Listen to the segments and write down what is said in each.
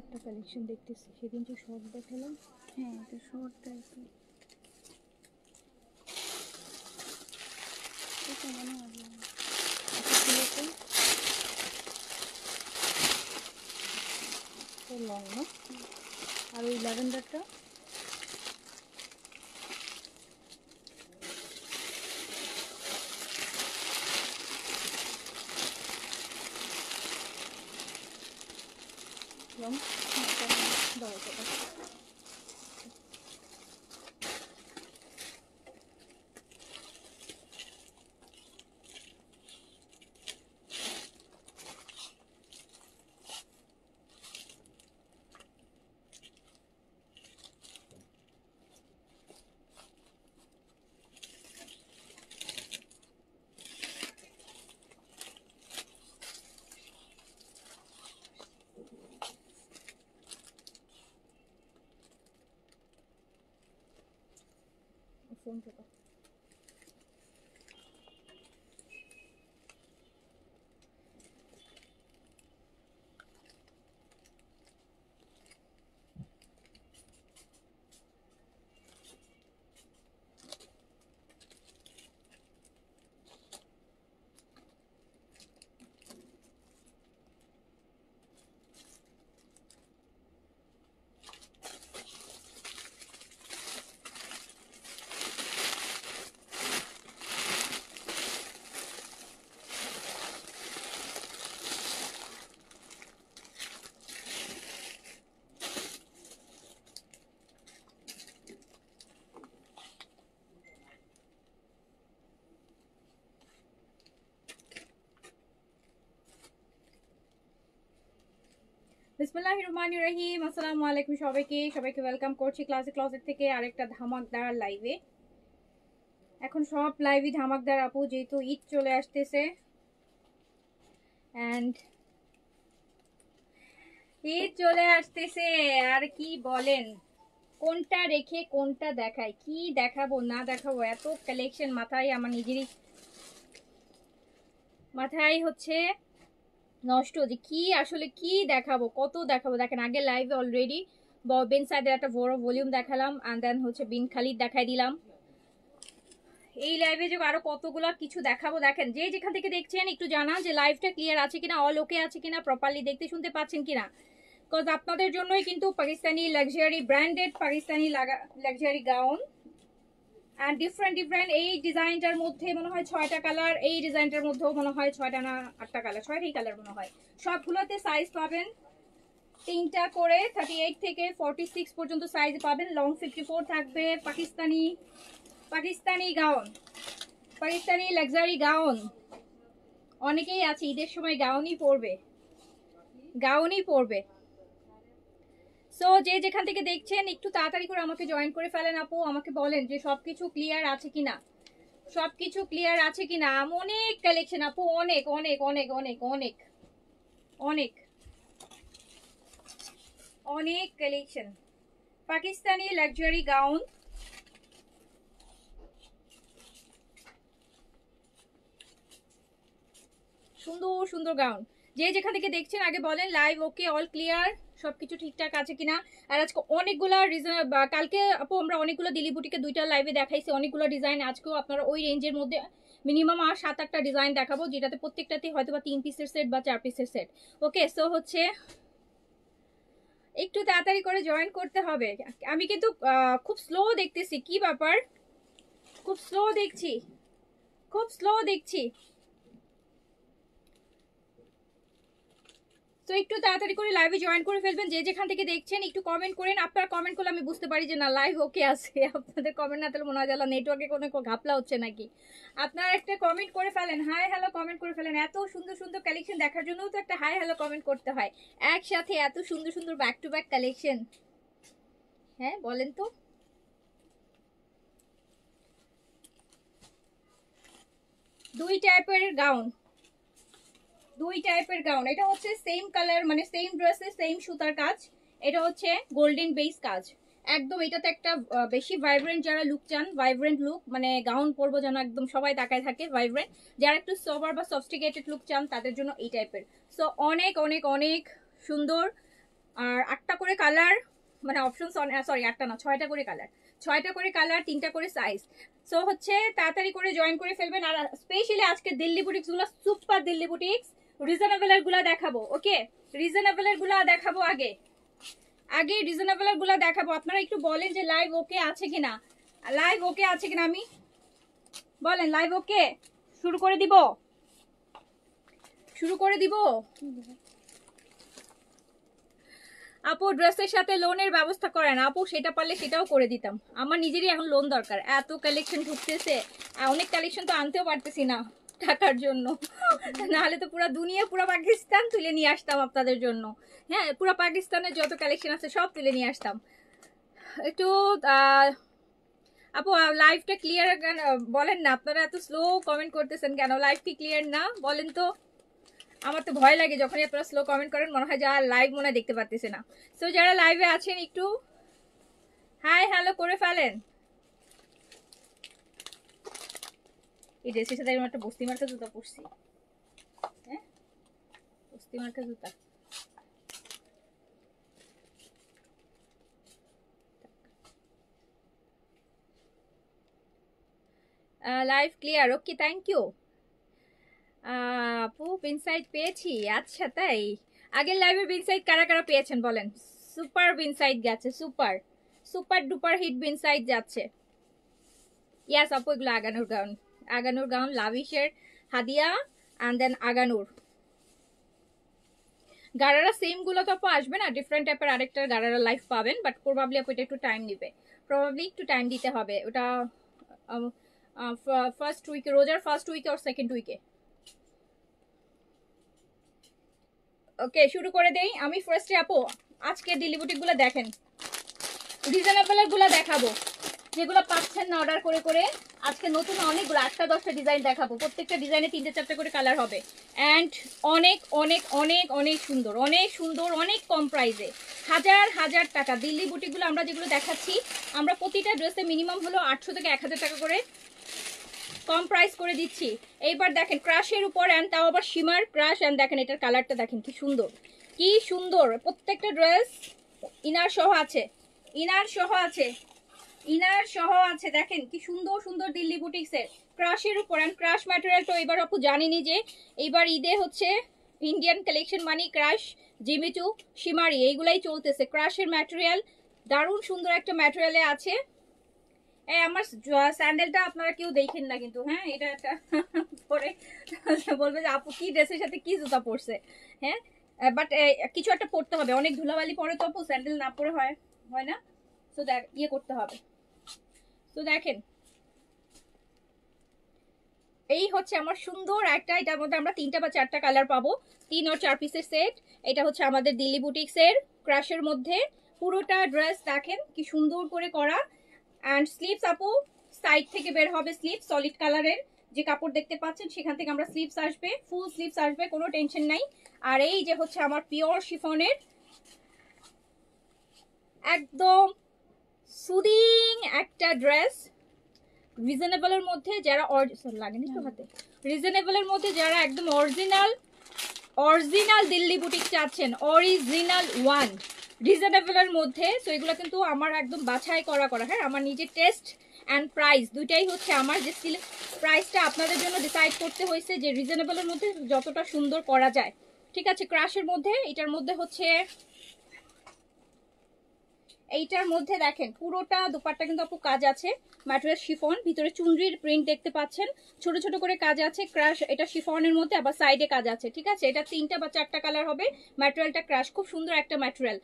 একটা কালেকশন দেখতেছি, সেদিন যে শর্ট দেখালাম। হ্যাঁ এটা শর্ট টাইপের, এটা মনে হয় লং না? আর ওই ল্যাভেন্ডারটা লং। দাও এটা। ফোন পেটা। বিসমিল্লাহির রহমানির রহিম। আসসালামু আলাইকুম সবাইকে ওয়েলকাম করছি ক্লাসিক ক্লজেট থেকে আরেকটা ধামাকদার লাইভে। এখন সব লাইভই ধামাকদার আপু, যেহেতু ঈদ চলে আসতেছে অ্যান্ড ঈদ চলে আসতেছে। আর কি বলেন, কোনটা রেখে কোনটা দেখাই, কি দেখাবো না দেখাবো, এত কালেকশন মাথায় আমার নিজেরই মাথায় হচ্ছে নষ্ট যে কি আসলে কি দেখাবো, কত দেখাবো। দেখেন আগে লাইভে অলরেডি বিন সাইদের একটা বড় ভলিউম দেখালাম, অ্যান্ড দেন হচ্ছে বিন খালিদ দেখাই দিলাম। এই লাইভে যে আরো কতগুলো কিছু দেখাবো। দেখেন যে যেখান থেকে দেখছেন একটু জানান যে লাইভটা ক্লিয়ার আছে কিনা, অল ওকে আছে কিনা, প্রপারলি দেখতে শুনতে পাচ্ছেন কিনা। বিকজ আপনাদের জন্যই কিন্তু Pakistani luxury branded Pakistani luxury gown and different এই ডিজাইনটার মধ্যে মনে হয় 6টা কালার, এই ডিজাইনটার মধ্যেও মনে হয় 6টা না 8টা কালার, 6টাই কালার মনে হয়। সবগুলোতে সাইজ পাবেন 3টা করে, 38 থেকে 46 পর্যন্ত সাইজ পাবেন। লং 54 থাকবে। Pakistani gown, Pakistani luxury gown. অনেকেই আছে ঈদের সময় গাউনই পরবে। সো যে যেখান থেকে দেখছেন একটু তাড়াতাড়ি করে আমাকে জয়েন করে ফেলেন আপু, আমাকে বলেন যে সবকিছু ক্লিয়ার আছে কিনা, সবকিছু ক্লিয়ার আছে কিনা। অনেক কালেকশন আপু, অনেক অনেক অনেক অনেক অনেক অনেক অনেক কালেকশন। পাকিস্তানি লাক্সারি গাউন, সুন্দর সুন্দর গাউন। যে যেখান থেকে দেখছেন আগে বলেন লাইভ ওকে, অল ক্লিয়ার, সবকিছু ঠিকঠাক আছে কিনা। আর আজকে অনেকগুলো কালকে আপু আমরা অনেকগুলো দিলি বুটিকে 2টা লাইভে দেখাইছি অনেকগুলো ডিজাইন। আজকেও আপনারা ওই রেঞ্জের মধ্যে মিনিমাম আর 7-8টা ডিজাইন দেখাবো, যেটাতে প্রত্যেকটাতে হয়তো বা 3 পিসের সেট বা 4 পিসের সেট। ওকে, সো হচ্ছে একটু তাড়াতাড়ি করে জয়েন করতে হবে। আমি কিন্তু খুব স্লো দেখতেছি, কি ব্যাপার, খুব স্লো দেখছি। তো একটু তাড়াতাড়ি করে লাইভে জয়েন করে ফেলবেন। যে যেখান থেকে দেখছেন একটু কমেন্ট করেন। আপনারা কমেন্ট করলে আমি বুঝতে পারি যে না লাইভ ওকে আছে। আপনাদের কমেন্ট না তাহলে মনে হয় যারা নেটওয়ার্কে কোনো ঘাপলা হচ্ছে নাকি। আপনারা একটা কমেন্ট করে ফেলেন, হাই হ্যালো কমেন্ট করে ফেলেন। এত সুন্দর সুন্দর কালেকশন দেখার জন্যও তো একটা হাই হ্যালো কমেন্ট করতে হয়। একসাথে এত সুন্দর সুন্দর ব্যাক টু ব্যাক কালেকশন, হ্যাঁ বলেন তো। দুই টাইপের গাউন, এটা হচ্ছে সেম কালার, মানে সেম ড্রেসে সেম সুতার কাজ। এটা হচ্ছে গোল্ডেন বেস কাজ একদম। এটাতে একটা বেশি ভাইব্রেন্ট, যারা লুক চান, ভাইব্রেন্ট লুক, মানে গাউন পরবো যেন একদম সবাই তাকায় থাকে, ভাইব্রেন্ট। যারা একটু সোবার বা সফিস্টিকেটেড লুক চান তাদের জন্য এই টাইপের। সো অনেক অনেক অনেক সুন্দর। আর 8টা করে কালার, মানে অপশন, সরি 8টা না, 6টা করে কালার, 6টা করে কালার, 3টা করে সাইজ। সো হচ্ছে তাড়াতাড়ি করে জয়েন করে ফেলবেন। আর স্পেশালি আজকে দিল্লি বুটিক্স গুলো সুপার দিল্লি বুটিক্স, রিজনেবল এর গুলা দেখাবো। ওকে, রিজনেবল এর গুলা দেখাবো, আগে আগে রিজনেবল এর গুলা দেখাবো। আপনারা একটু বলেন যে লাইভ ওকে আছে কিনা, লাইভ ওকে আছে কিনা, আমি বলেন লাইভ ওকে। শুরু করে দিব, শুরু করে দিব। আপু ড্রেসের সাথে লোনের ব্যবস্থা করেন আপু, সেটা পারলে সেটাও করে দিতাম। আমার নিজেরই এখন লোন দরকার, এত কালেকশন ঢুকতেছে, অনেক কালেকশন তো আনতেও পারতেছি না টাকার জন্য, নাহলে তো পুরো দুনিয়া, পুরো পাকিস্তান তুলে নিয়ে আসতাম আপনাদের জন্য। হ্যাঁ, পুরো পাকিস্তানের যত কালেকশন আছে সব তুলে নিয়ে আসতাম। একটু আপু লাইভটা ক্লিয়ার বলেন না, আপনারা এত স্লো কমেন্ট করতেছেন কেন? লাইভ কি ক্লিয়ার না বলেন তো? আমার তো ভয় লাগে যখনই আপনারা স্লো কমেন্ট করেন, মনে হয় যা লাইভ মনে হয় দেখতে পারতেছে না। সো যারা লাইভে আছেন একটু হাই হ্যালো করে ফেলেন। এই ড্রেসের সাথে আমি একটা বস্তি মার্কা জুতা পরছি, হ্যাঁ বস্তি মার্কা জুতা। Live clear, okay thank you. আপু বিনসাইড পেয়েছি, আচ্ছা তাই। আগের লাইভে বিনসাইড কারা কারা পেয়েছেন বলেন? সুপার বিনসাইড গেছে, সুপার সুপার ডুপার হিট বিনসাইড যাচ্ছে। ইয়াস আপু, এগুলো আগানোর গাউন, আগানোর গাউন, লাভিশের হাদিয়া অ্যান্ড দেন আগানোর। গারারা সেম গুলো তো আপু আসবে না, ডিফারেন্ট টাইপের আরেকটা গারারা লাইফ পাবেন, বাট প্রবাবলি আপু এটা একটু টাইম নিবে, প্রবাবলি একটু টাইম দিতে হবে। ওটা ফার্স্ট উইকে, রোজার ফার্স্ট উইকে আর সেকেন্ড উইকে। ওকে শুরু করে দেই আমি ফার্স্টে। আপু আজকে দিল্লি বুটিক গুলো দেখেন, রিজনেবল এর গুলো দেখাবো, যেগুলো পাচ্ছেন না অর্ডার করে করে। আজকে নতুন অনেকগুলো 8টা 10টা ডিজাইন দেখাবো, প্রত্যেকটা ডিজাইনে 3টে 4টে করে কালার হবে। অ্যান্ড অনেক অনেক অনেক অনেক সুন্দর, অনেক সুন্দর, অনেক কম প্রাইসে, হাজার হাজার টাকা। দিল্লি বুটিকগুলো আমরা যেগুলো দেখাচ্ছি, আমরা প্রতিটা ড্রেসে মিনিমাম হলো 800 থেকে 1000 টাকা করে কম প্রাইস করে দিচ্ছি। এইবার দেখেন ক্রাশের উপর, অ্যান্ড তাও আবার শিমার ক্রাশ। অ্যান্ড দেখেন এটার কালারটা দেখেন কি সুন্দর, কি সুন্দর। প্রত্যেকটা ড্রেস ইনার সহ আছে, ইনার সহ আছে, ইনার সহ আছে। দেখেন কি সুন্দর সুন্দর দিল্লি বুটিক্সের ক্রাশের উপর। অ্যান্ড ক্রাশ ম্যাটেরিয়াল তো এবার আপু জানিনি যে এইবার ঈদে হচ্ছে ইন্ডিয়ান কালেকশন মানে ক্রাশ, জিমিচু, শিমারি এইগুলাই চলতেছে। ক্রাশের ম্যাটেরিয়াল দারুণ সুন্দর একটা ম্যাটেরিয়ালে আছে। এই আমার স্যান্ডেলটা আপনারা কেউ দেখেন না কিন্তু, হ্যাঁ এটা একটা পরে বলবে যে আপু কি ড্রেসের সাথে কি জুতা পরছে। হ্যাঁ বাট কিছু একটা পরতে হবে, অনেক ধুলাবালি পরে তো আপু স্যান্ডেল না পরে হয় হয় না। তো দেখ ইয়ে করতে হবে। তো দেখেন এই হচ্ছে আমার সুন্দর একটা, এটার মধ্যে আমরা 3টা বা 4টা কালার পাবো, 3 আর 4 পিসের সেট। এটা হচ্ছে আমাদের দিল্লি বুটিক্সের ক্রাশের মধ্যে পুরোটা ড্রেস দেখেন কি সুন্দর করে করা। অ্যান্ড স্লিভস আপু সাইড থেকে বের হবে, স্লিভ সলিড কালারের যে কাপড় দেখতে পাচ্ছেন সেখান থেকে আমরা স্লিভস আসবে, ফুল স্লিভস আসবে, কোনো টেনশন নাই। আর এই যে হচ্ছে আমার পিওর শিফনের একদম সুদিং একটা ড্রেস, রিজনেবলের মধ্যে যারা লাগেনি তো হাতে, রিজনেবলের মধ্যে যারা একদম অরিজিনাল অরিজিনাল দিল্লি বুটিক চাচ্ছেন, অরিজিনাল ওয়ান রিজনেবলের মধ্যে। তো এগুলো কিন্তু আমার একদম বাছাই করা করা, হ্যাঁ আমার নিজের টেস্ট অ্যান্ড প্রাইস দুইটাই হচ্ছে আমার, যে প্রাইসটা আপনাদের জন্য ডিসাইড করতে হয়েছে যে রিজনেবলের মধ্যে যতটা সুন্দর করা যায়। ঠিক আছে, ক্রাশের মধ্যে এটার মধ্যে হচ্ছে, এইটার মধ্যে দেখেন পুরোটা দুপাট্টা কিন্তু আপু কাজ আছে, ম্যাটেরিয়াল শিফন, ভিতরে চুনরির প্রিন্ট দেখতে পাচ্ছেন, ছোট ছোট করে কাজ আছে। ক্রাশ এটা শিফনের মধ্যে, আবার সাইডে কাজ আছে। ঠিক আছে, এটা 3টা বা 4টা কালার হবে। ম্যাটেরিয়ালটা ক্রাশ, খুব সুন্দর একটা ম্যাটেরিয়াল,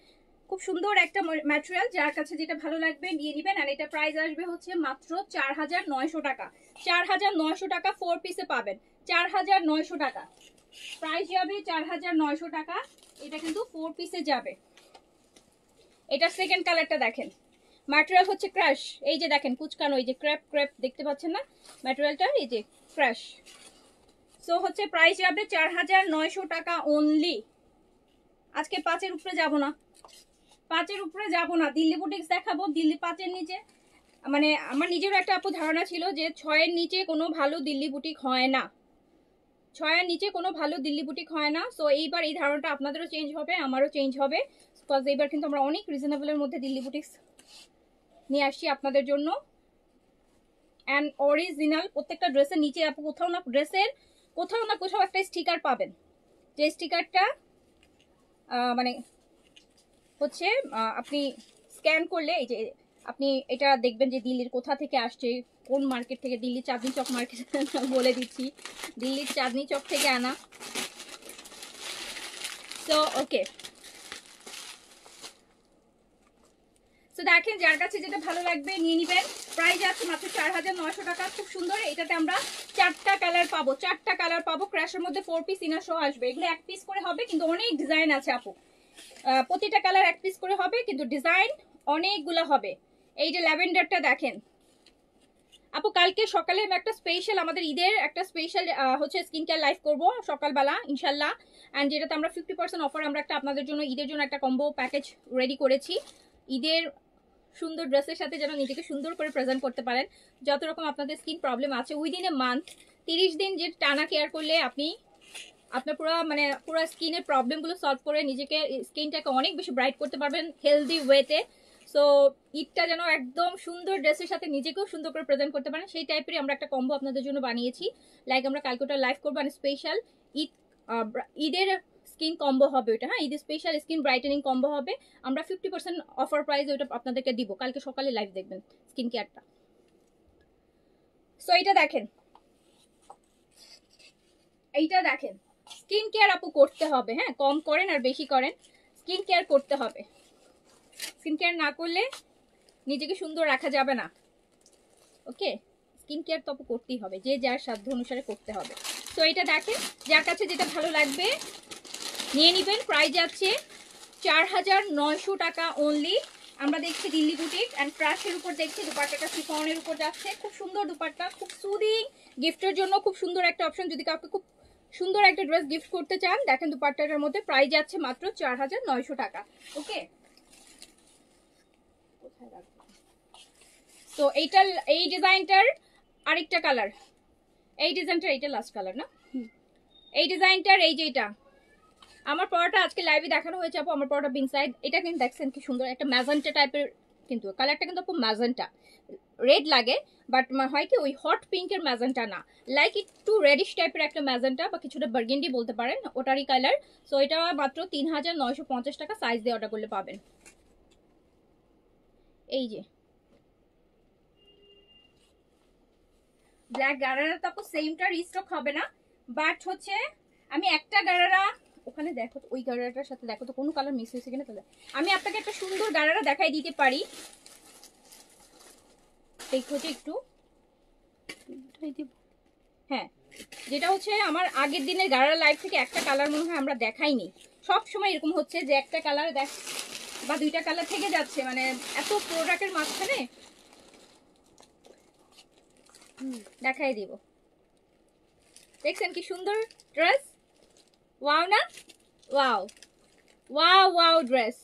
খুব সুন্দর একটা ম্যাটেরিয়াল। যার কাছে যেটা ভালো লাগবে নিয়ে নেবেন। আর এটা প্রাইস আসবে হচ্ছে মাত্র 4900 টাকা, 4900 টাকা 4 পিসে পাবেন, 4900 টাকা প্রাইস যাবে, 4900 টাকা। এটা কিন্তু 4 পিসে যাবে। এটা সেকেন্ড কালারটা দেখেন, ম্যাটেরিয়াল হচ্ছে ক্রাশ, এই যে দেখেন কুচকানো, এই যে ক্রেপ ক্রেপ দেখতে পাচ্ছেন না ম্যাটেরিয়ালটা, এই যে ক্রাশ। সো হচ্ছে প্রাইস যাবে 4900 টাকা অনলি। আজকে 5-এর উপরে যাব না, 5-এর উপরে যাব না, দিল্লি বুটিক্স দেখাবো। দিল্লি 5-এর নিচে, মানে আমার নিজেরও একটা আপু ধারণা ছিল যে 6-এর নিচে কোনো ভালো দিল্লি বুটিক হয় না, 6-এর নিচে কোনো ভালো দিল্লি বুটিক হয় না। সো এইবার এই ধারণাটা আপনাদেরও চেঞ্জ হবে, আমারও চেঞ্জ হবে। বিকজ এবার কিন্তু আমরা অনেক রিজনেবলের মধ্যে দিল্লি বুটিক্স নিয়ে আসছি আপনাদের জন্য। অ্যান্ড অরিজিনাল প্রত্যেকটা ড্রেসের নিচে আপু কোথাও না ড্রেসের কোথাও না কোথাও একটা স্টিকার পাবেন, যে স্টিকারটা মানে হচ্ছে আপনি স্ক্যান করলে এই যে আপনি এটা দেখবেন যে দিল্লির কোথা থেকে আসছে, কোন মার্কেট থেকে, দিল্লির চাঁদনি চক মার্কেট বলে দিচ্ছি, দিল্লির চাঁদনি চক থেকে আনা। সো ওকে, তো দেখেন যার কাছে যেটা ভালো লাগবে নিয়ে নিবেন। প্রাইস আছে মাত্র 4900 টাকা। খুব সুন্দর, এটাতে আমরা 4টা কালার পাবো, 4টা কালার পাবো। ক্র্যাশের মধ্যে 4 পিস ইনার সহ আসবে। এগুলো 1 পিস করে হবে, কিন্তু অনেক ডিজাইন আছে আপু। প্রতিটা কালার 1 পিস করে হবে, কিন্তু ডিজাইন অনেকগুলো হবে। এই যে ল্যাভেন্ডারটা দেখেন আপু, কালকে সকালে আমি একটা স্পেশাল আমাদের ঈদের একটা স্পেশাল হচ্ছে স্কিন কেয়ার লাইভ করবো সকালবেলা ইনশাল্লাহ। অ্যান্ড যেটাতে আমরা 50% অফার আমরা একটা আপনাদের জন্য ঈদের জন্য একটা কম্বো প্যাকেজ রেডি করেছি। ঈদের সুন্দর ড্রেসের সাথে যেন নিজেকে সুন্দর করে প্রেজেন্ট করতে পারেন। যত রকম আপনাদের স্কিন প্রবলেম আছে উইদিন এ মান্থ 30 দিন যে টানা কেয়ার করলে আপনি আপনার পুরো স্কিনের প্রবলেমগুলো সলভ করে নিজেকে স্কিনটাকে অনেক বেশি ব্রাইট করতে পারবেন হেলদি ওয়েতে। সো ঈদটা যেন একদম সুন্দর ড্রেসের সাথে নিজেকেও সুন্দর করে প্রেজেন্ট করতে পারেন, সেই টাইপেরই আমরা একটা কম্বো আপনাদের জন্য বানিয়েছি। লাইক আমরা কালকে ওটা লাইভ করবো, মানে স্পেশাল ঈদের স্কিন কম্বো হবে ওটা। হ্যাঁ, ঈদের স্পেশাল স্কিন ব্রাইটেনিং কম্বো হবে। আমরা 50% অফার প্রাইস ওটা আপনাদেরকে দিব, কালকে সকালে লাইভ দেখবেন স্কিন কেয়ারটা। সো এইটা দেখেন, এইটা দেখেন, স্কিন কেয়ার আপু করতে হবে। হ্যাঁ, কম করেন আর বেশি করেন, স্কিন কেয়ার করতে হবে। স্কিন কেয়ার না করলে নিজেকে সুন্দর রাখা যাবে না। ওকে, স্কিন কেয়ার তো আপু করতেই হবে, যে যার সাধ্য অনুসারে করতে হবে। তো এটা দেখেন, যার কাছে যেটা ভালো লাগবে নিয়ে নিবেন। প্রাইস যাচ্ছে 4900 টাকা অনলি। আমরা দেখছি দিল্লি বুটিক অ্যান্ড ক্রাশের উপর দেখছি দুপাট্টাটা শিফনের উপর যাচ্ছে। খুব সুন্দর দুপাট্টা, খুব সুদিং, গিফটের জন্য খুব সুন্দর একটা অপশন। যদি কাউকে খুব সুন্দর একটা ড্রেস গিফট করতে চান, দেখেন দুপাট্টাটার মধ্যে প্রাইস যাচ্ছে মাত্র 4900 টাকা। ওকে, তো এইটা এই ডিজাইনটার আরেকটা কালার, এই ডিজাইনটার এইটা লাস্ট কালার না, এই ডিজাইনটার এই যে এটা আমার পরোটা আজকে লাইভে দেখানো হয়েছে আপু। আমার পরোটা বিন সাইড, এটা কিন্তু দেখছেন কি সুন্দর একটা ম্যাজেন্টা টাইপের, কিন্তু কালারটা কিন্তু আপু ম্যাজেন্টা রেড লাগে, বাট হয় কি ওই হট পিঙ্কের ম্যাজেন্টা না, লাইক একটু রেডিশ টাইপের একটা ম্যাজেন্টা বা কিছুটা বার্গেন্ডি বলতে পারেন, ওটারই কালার। সো এটা মাত্র 3950 টাকা, সাইজ দিয়ে অর্ডার করলে পাবেন। এই যে ব্ল্যাক গারারা তো আপু সেমটা রিস্টক হবে না, বাট হচ্ছে আমি একটা গারারা ওখানে দেখো তো, ওই গারারাটার সাথে দেখো তো কোনো কালার মিস হয়েছে কিনা, তাহলে আমি আপনাকে একটা সুন্দর গারারা দেখাই দিতে পারি। দেখো যে একটু, হ্যাঁ, যেটা হচ্ছে আমার আগের দিনের গারারা লাইভ থেকে একটা কালার মনে হয় আমরা দেখাইনি। সব সময় এরকম হচ্ছে যে একটা কালার দেখ বা দুইটা কালার থেকে যাচ্ছে, মানে এত প্রোডাক্টের মাঝখানে দেখাই দিব। দেখছেন কি সুন্দর ড্রেস, ওয়াও না, ওয়াও ওয়াও ওয়াও ড্রেস।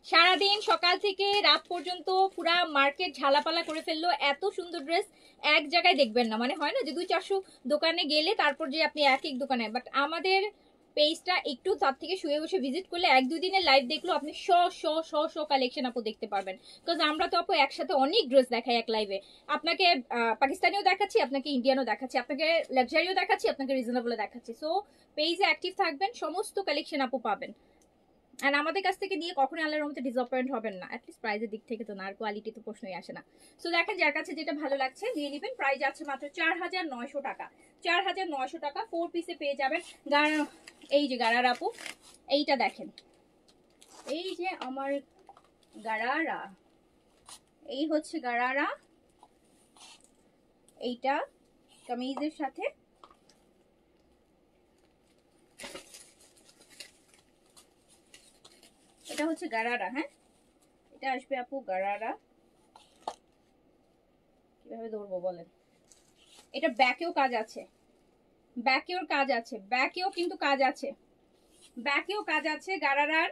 সারাদিন সকাল থেকে রাত পর্যন্ত পুরা মার্কেট ঝালাপালা করে ফেললো, এত সুন্দর ড্রেস এক জায়গায় দেখবেন না। মানে হয় না যে 200-400 দোকানে গেলে তারপর যে আপনি এক এক দোকানে, বাট আমাদের পেজটা একটু তার থেকে শুয়ে বসে ভিজিট করলে 1-2 দিনের লাইভ দেখলো আপনি শ কালেকশন আপু দেখতে পারবেন। বিকজ আমরা তো আপু একসাথে অনেক ড্রেস দেখাই এক লাইভে। আপনাকে পাকিস্তানিও দেখাচ্ছি, আপনাকে ইন্ডিয়ানও দেখাচ্ছি, আপনাকে লাক্সারিও দেখাচ্ছি, আপনাকে রিজনেবলও দেখাচ্ছি। সো পেজে অ্যাক্টিভ থাকবেন, সমস্ত কালেকশন আপু পাবেন। আর আমাদের কাছ থেকে নিয়ে কখনোই আল্লাহর রহমতে ডিসঅ্যাপয়েন্ট হবেন না, অ্যাটলিস্ট প্রাইজের দিক থেকে তো না, আর কোয়ালিটি তো প্রশ্নই আসে না। সো দেখেন যার কাছে যেটা ভালো লাগছে নিয়ে নেবেন। প্রাইস আছে মাত্র 4900 টাকা, 4900 টাকা 4 পিসে পেয়ে যাবেন। এই যে গারারা আপু, এইটা দেখেন, এই যে আমার গারারা, এই হচ্ছে গারারা, এইটা কামিজের সাথে এটা হচ্ছে গারারা। হ্যাঁ, এটা আসবে আপু গারারা। কিভাবে ধরবো বলেন, এটা ব্যাকেও কাজ আছে, ব্যাকেও কাজ আছে, ব্যাকেও কিন্তু কাজ আছে, ব্যাকেও কাজ আছে গারারার।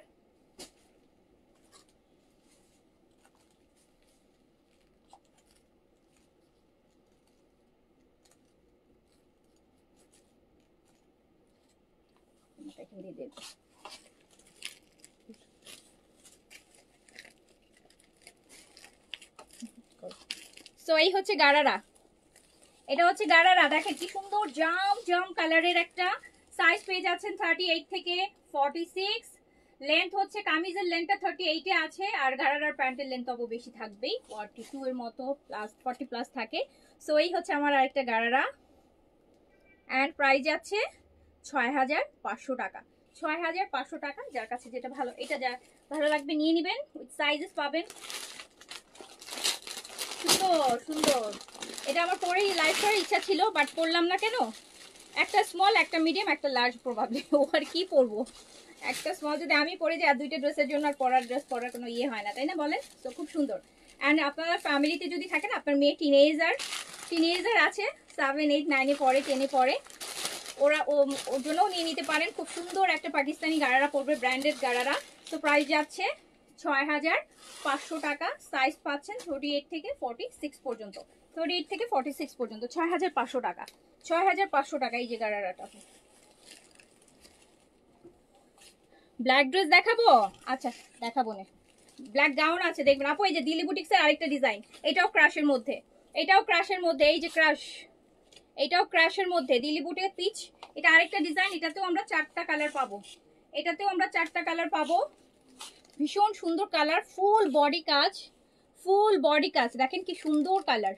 সো এই হচ্ছে গারারা, এটা হচ্ছে গারারা। দেখেন কি সুন্দর জাম জাম কালারের একটা। সাইজ পেয়ে যাচ্ছেন 38 থেকে 46। লেন্থ হচ্ছে কামিজের লেন্থটা 38 এ আছে, আর গারারার প্যান্টের লেন্থ অবশ্য বেশি থাকবেই, 42 এর মতো প্লাস 40 প্লাস থাকে। সো এই হচ্ছে আমার আরেকটা গারারা, অ্যান্ড প্রাইস যাচ্ছে 6500 টাকা। 6500 টাকা। যার কাছে যেটা ভালো, এটা যা ভালো লাগবে নিয়ে নেবেন, উইথ সাইজেস পাবেন। সুন্দর সুন্দর। এটা আমার পরেই লাইভ করার ইচ্ছা ছিল, বাট পরলাম না কেন, একটা স্মল একটা মিডিয়াম একটা লার্জ প্রবাবলি, ও আর কি পরবো, একটা স্মল যদি আমি পরে যাই আর দুইটা ড্রেসের জন্য আর পরার ড্রেস পরার কোনো ইয়ে হয় না, তাই না বলেন? তো খুব সুন্দর। অ্যান্ড আপনার ফ্যামিলিতে যদি থাকেন, আপনার মেয়ে টিনেজার আছে, 7, 8, 9 পড়ে, 10 পড়ে, ওর জন্যও নিয়ে নিতে পারেন। খুব সুন্দর একটা পাকিস্তানি গারারা পড়বে, ব্র্যান্ডেড গারারা। তো প্রাইস যাচ্ছে 6500 টাকা। সাইজ পাচ্ছেন 38 থেকে 46 পর্যন্ত, 38 থেকে 46 পর্যন্ত, 6500 টাকা। 6500 টাকা এই যে গারারাটা। ব্ল্যাক ড্রেস দেখাবো? আচ্ছা দেখাবো না। ব্ল্যাক গাউন আছে দেখবেন আপু, এই যে দিল্লি বুটিক্সের আরেকটা ডিজাইন, এটাও ক্রাশের মধ্যে, এটাও ক্রাশের মধ্যে, এই যে ক্রাশ, এটাও ক্রাশের মধ্যে দিল্লি বুটিক পিচ। এটা আরেকটা ডিজাইন, এটাতেও আমরা 4টা কালার পাবো, এটাতেও আমরা 4টা কালার পাবো। ভীষণ সুন্দর কালার, ফুল বডি কাজ, ফুল বডি কাজ। দেখেন কি সুন্দর কালার,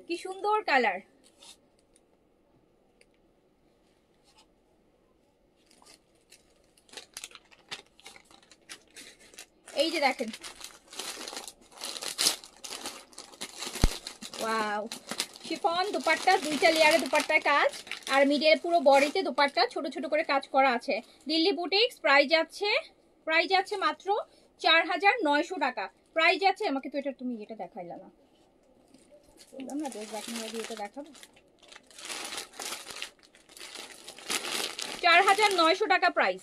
কি সুন্দর কালার। এই যে দেখেন, ওয়াও, শিফন দুপাট্টা, 2টা লেয়ারে দুপাট্টায় কাজ, আর মিডিয়ার পুরো বডিতে দুপাট্টা ছোট ছোট করে কাজ করা আছে। দিল্লি বুটিক্স, প্রাইস যাচ্ছে মাত্র 4900 টাকা। প্রাইস যাচ্ছে, আমাকে তো এটা তুমি এটা দেখাইলা না, বললাম না ড্রেস দেখানোর আগে এটা দেখাবো। 4900 টাকা প্রাইস।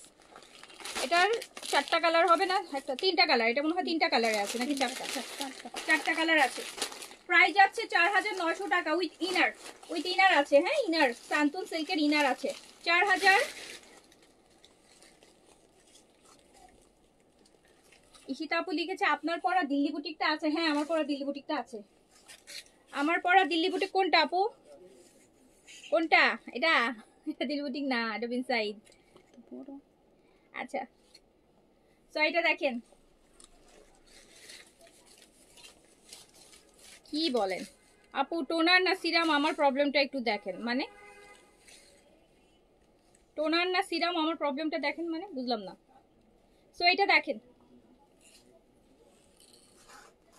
এটার 4টা কালার হবে না, একটা 3টা কালার, এটা মনে হয় 3টা কালারে আছে নাকি 4টা কালার আছে। প্রাইস যাচ্ছে 4900 টাকা, উইথ ইনার আছে। হ্যাঁ, ইনার সান্তুন সিল্কের ইনার আছে। 4000। ইশিতা আপু লিখেছে আপনার পরা দিল্লি বুটিকটা আছে। হ্যাঁ, আমার পরা দিল্লি বুটিকটা আছে। আমার পরা দিল্লি বুটিক কোনটা আপু? কোনটা? এটা দিল্লি বুটিক না, এটা বিনসাইড। আচ্ছা, তো এটা দেখেন কি বলেন আপু, টোনার না সিরাম? আমার প্রবলেমটা একটু দেখেন, মানে টোনার না সিরাম, আমার প্রবলেমটা দেখেন, মানে বুঝলাম না। সো এটা দেখেন,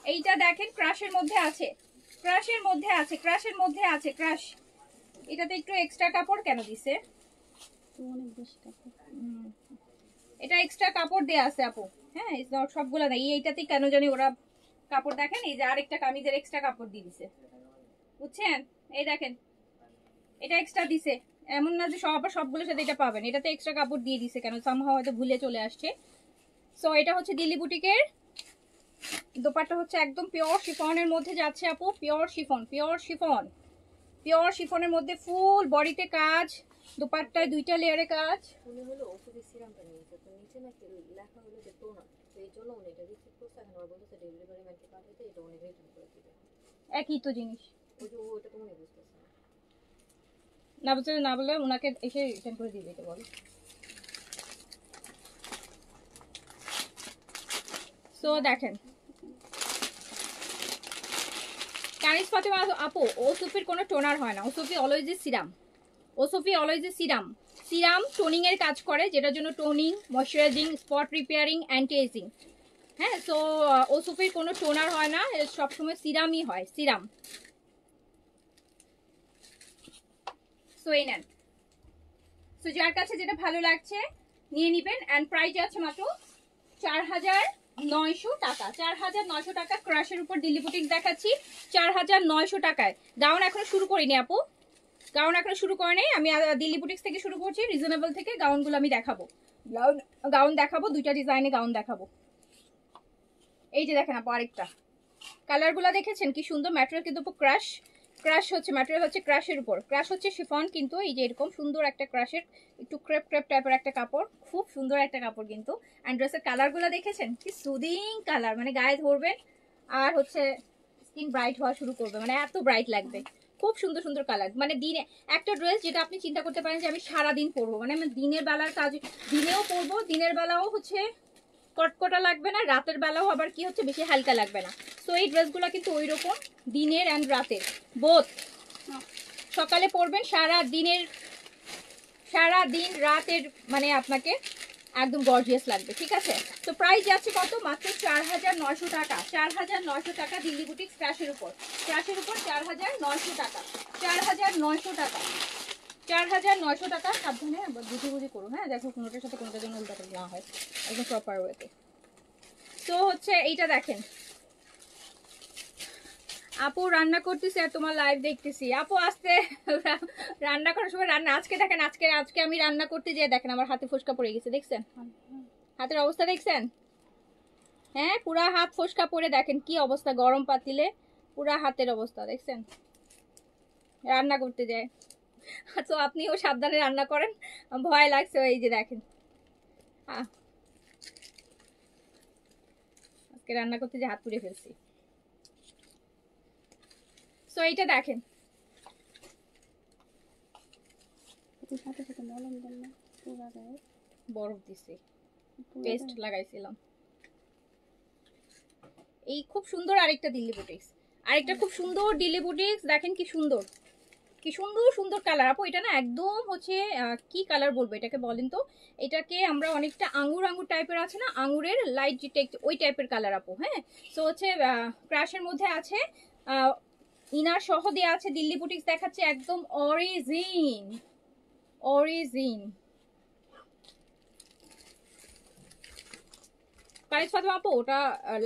এইটা দেখেন ক্রাশের মধ্যে আছে, ক্রাশের মধ্যে আছে, ক্রাশের মধ্যে আছে, ক্রাশ। এটাতে একটু এক্সট্রা কাপড় কেন দিছে? অনেক বেশি কাপড়। এটা এক্সট্রা কাপড় দেয়া আছে আপু। হ্যাঁ, সবগুলো না, এইটাতেই কেন জানি ওরা কাপড়, দেখেন এই যে আরেকটা কামিজের এক্সট্রা কাপড় দিয়ে দিছে, বুঝছেন? এই দেখেন, এটা এক্সট্রা দিছে, এমন না যে সবগুলোর সাথে এটা পাবেন, এটাতে এক্সট্রা কাপড় দিয়ে দিছে কেন, সামহাও হয়তো ভুলে চলে আসছে। সো এটা হচ্ছে দিল্লি বুটিকের দোপাট্টা, হচ্ছে একদম পিওর শিফনের মধ্যে যাচ্ছে আপু, pure chiffon, pure chiffon, pure শিফনের মধ্যে ফুল বডিতে কাজ, দোপাট্টায় 2টা লেয়ারে কাজ। উনি হলো ওষুধের সিরামটা নিয়েছে, তো নিচে না লেখা হলো যে টোনার, তো এই জন্য উনি এটা রিসিভ করছে। এখন ওর বলতেছে ডেলিভারি ম্যানকে পাঠাইতে, এটা উনি রিটার্ন করে দিবে। একই তো জিনিস, ওই যে ওটা তো উনি বুঝতেছে না। না বুঝতে না বলে ওনাকে এসে রিটার্ন করে দিয়ে দিতে বলো। সো দেখেন কানিজ ফাতেমা আপু, ওসুফির কোনো টোনার হয় না, Osufi always serum, Osufi always serum. Serum toning এর কাজ করে, যেটার জন্য toning, moisturising, spot repairing, anti ageing. হ্যাঁ, সো ওসুফির কোনো টোনার হয় না, সবসময় সিরামই হয়, সিরাম। সো এই নেন, সো যার কাছে যেটা ভালো লাগছে নিয়ে নিবেন। অ্যান্ড প্রাইস আছে মাত্র 4900 টাকা। 4900 টাকা ক্রাশের উপর দিল্লি বুটিক দেখাচ্ছি 4900 টাকায়। গাউন এখনো শুরু করিনি আপু, গাউন এখনো শুরু করে নেই আমি, দিল্লি বুটিক্স থেকে শুরু করছি, রিজনেবল থেকে গাউনগুলো আমি দেখাবো, গাউন দেখাবো, 2টা ডিজাইনে গাউন দেখাবো। এই যে দেখেন আপু আরেকটা, কালারগুলো দেখেছেন কি সুন্দর, ম্যাটেরিয়াল কিন্তু ক্রাশ, ক্রাশ হচ্ছে ম্যাটেরিয়াল, হচ্ছে ক্রাশের উপর, ক্রাশ হচ্ছে শিফন, কিন্তু এই যে এরকম সুন্দর একটা ক্রাশের একটু ক্রেপ ক্রেপ টাইপের একটা কাপড়, খুব সুন্দর একটা কাপড় কিন্তু। অ্যান্ড ড্রেসের কালারগুলো দেখেছেন কি সুদিং কালার, মানে গায়ে ধরবেন আর হচ্ছে স্কিন ব্রাইট হওয়া শুরু করবে, মানে এত ব্রাইট লাগবে। খুব সুন্দর সুন্দর কালার, মানে দিনে একটা ড্রেস যেটা আপনি চিন্তা করতে পারেন যে আমি সারাদিন পরবো, মানে আমি দিনের বেলার কাজ দিনেও পরবো, দিনের বেলাও হচ্ছে কটকটা লাগবে না, রাতের বেলাও আবার কি হচ্ছে বেশি হালকা লাগবে না। তো এই ড্রেসগুলো কিন্তু ওই রকম দিনের অ্যান্ড রাতের বোথ, সকালে পরবেন, সারা দিন রাতের মানে আপনাকে একদম গর্জিয়াস লাগবে, ঠিক আছে। তো প্রাইস যাচ্ছে কত, মাত্র 4900 টাকা। 4900 টাকা দিল্লি বুটিক ক্রাশের উপর 4900 টাকা, 4900 টাকা, 4900 টাকা। সাবধানে বুঝি বুঝি করুন, হ্যাঁ, দেখো কোনোটার সাথে কোনোটার জন্য উল্টাটা না হয়, একদম প্রপার ওয়েতে। তো হচ্ছে এইটা দেখেন, আপু রান্না করতেছি আর তোমার লাইভ দেখতেছি। আপু আসতে রান্না করার সময় রান্না, আজকে দেখেন, আজকে আমি রান্না করতে যেয়ে দেখেন আমার হাতে ফোসকা পড়ে গেছে, দেখছেন হাতের অবস্থা, দেখছেন? হ্যাঁ, পুরা হাত ফোসকা পড়ে, দেখেন কি অবস্থা, গরম পাতিলে পুরা হাতের অবস্থা, দেখছেন? রান্না করতে যায়। তো আপনিও সাবধানে রান্না করেন, ভয় লাগছে। এই যে দেখেন, আজকে রান্না করতে যে হাত পুড়ে ফেলছি। তো এইটা দেখেন, সাথে সাথে মলম দেন না, পুরা গায়ে বরফ দিছি, পেস্ট লাগাইছিলাম। এই খুব সুন্দর আরেকটা দিল্লি বুটিক্স, আরেকটা খুব সুন্দর দিল্লি বুটিক্স, দেখেন কি সুন্দর, কি সুন্দর সুন্দর কালার। আপু এটা না একদম হচ্ছে কি কালার বলবো এটাকে বলেন তো, এটাকে আমরা অনেকটা আঙ্গুর আঙ্গুর টাইপের আছে না, আঙ্গুরের লাইট যেটা ওই টাইপের কালার আপু। হ্যাঁ, তো হচ্ছে ক্রাশের মধ্যে আছে, ইনার সহ দেওয়া আছে। দিল্লি বুটিক্স দেখাচ্ছে একদম অরিজিন। কারিজ ফাতেমা আপু ওটা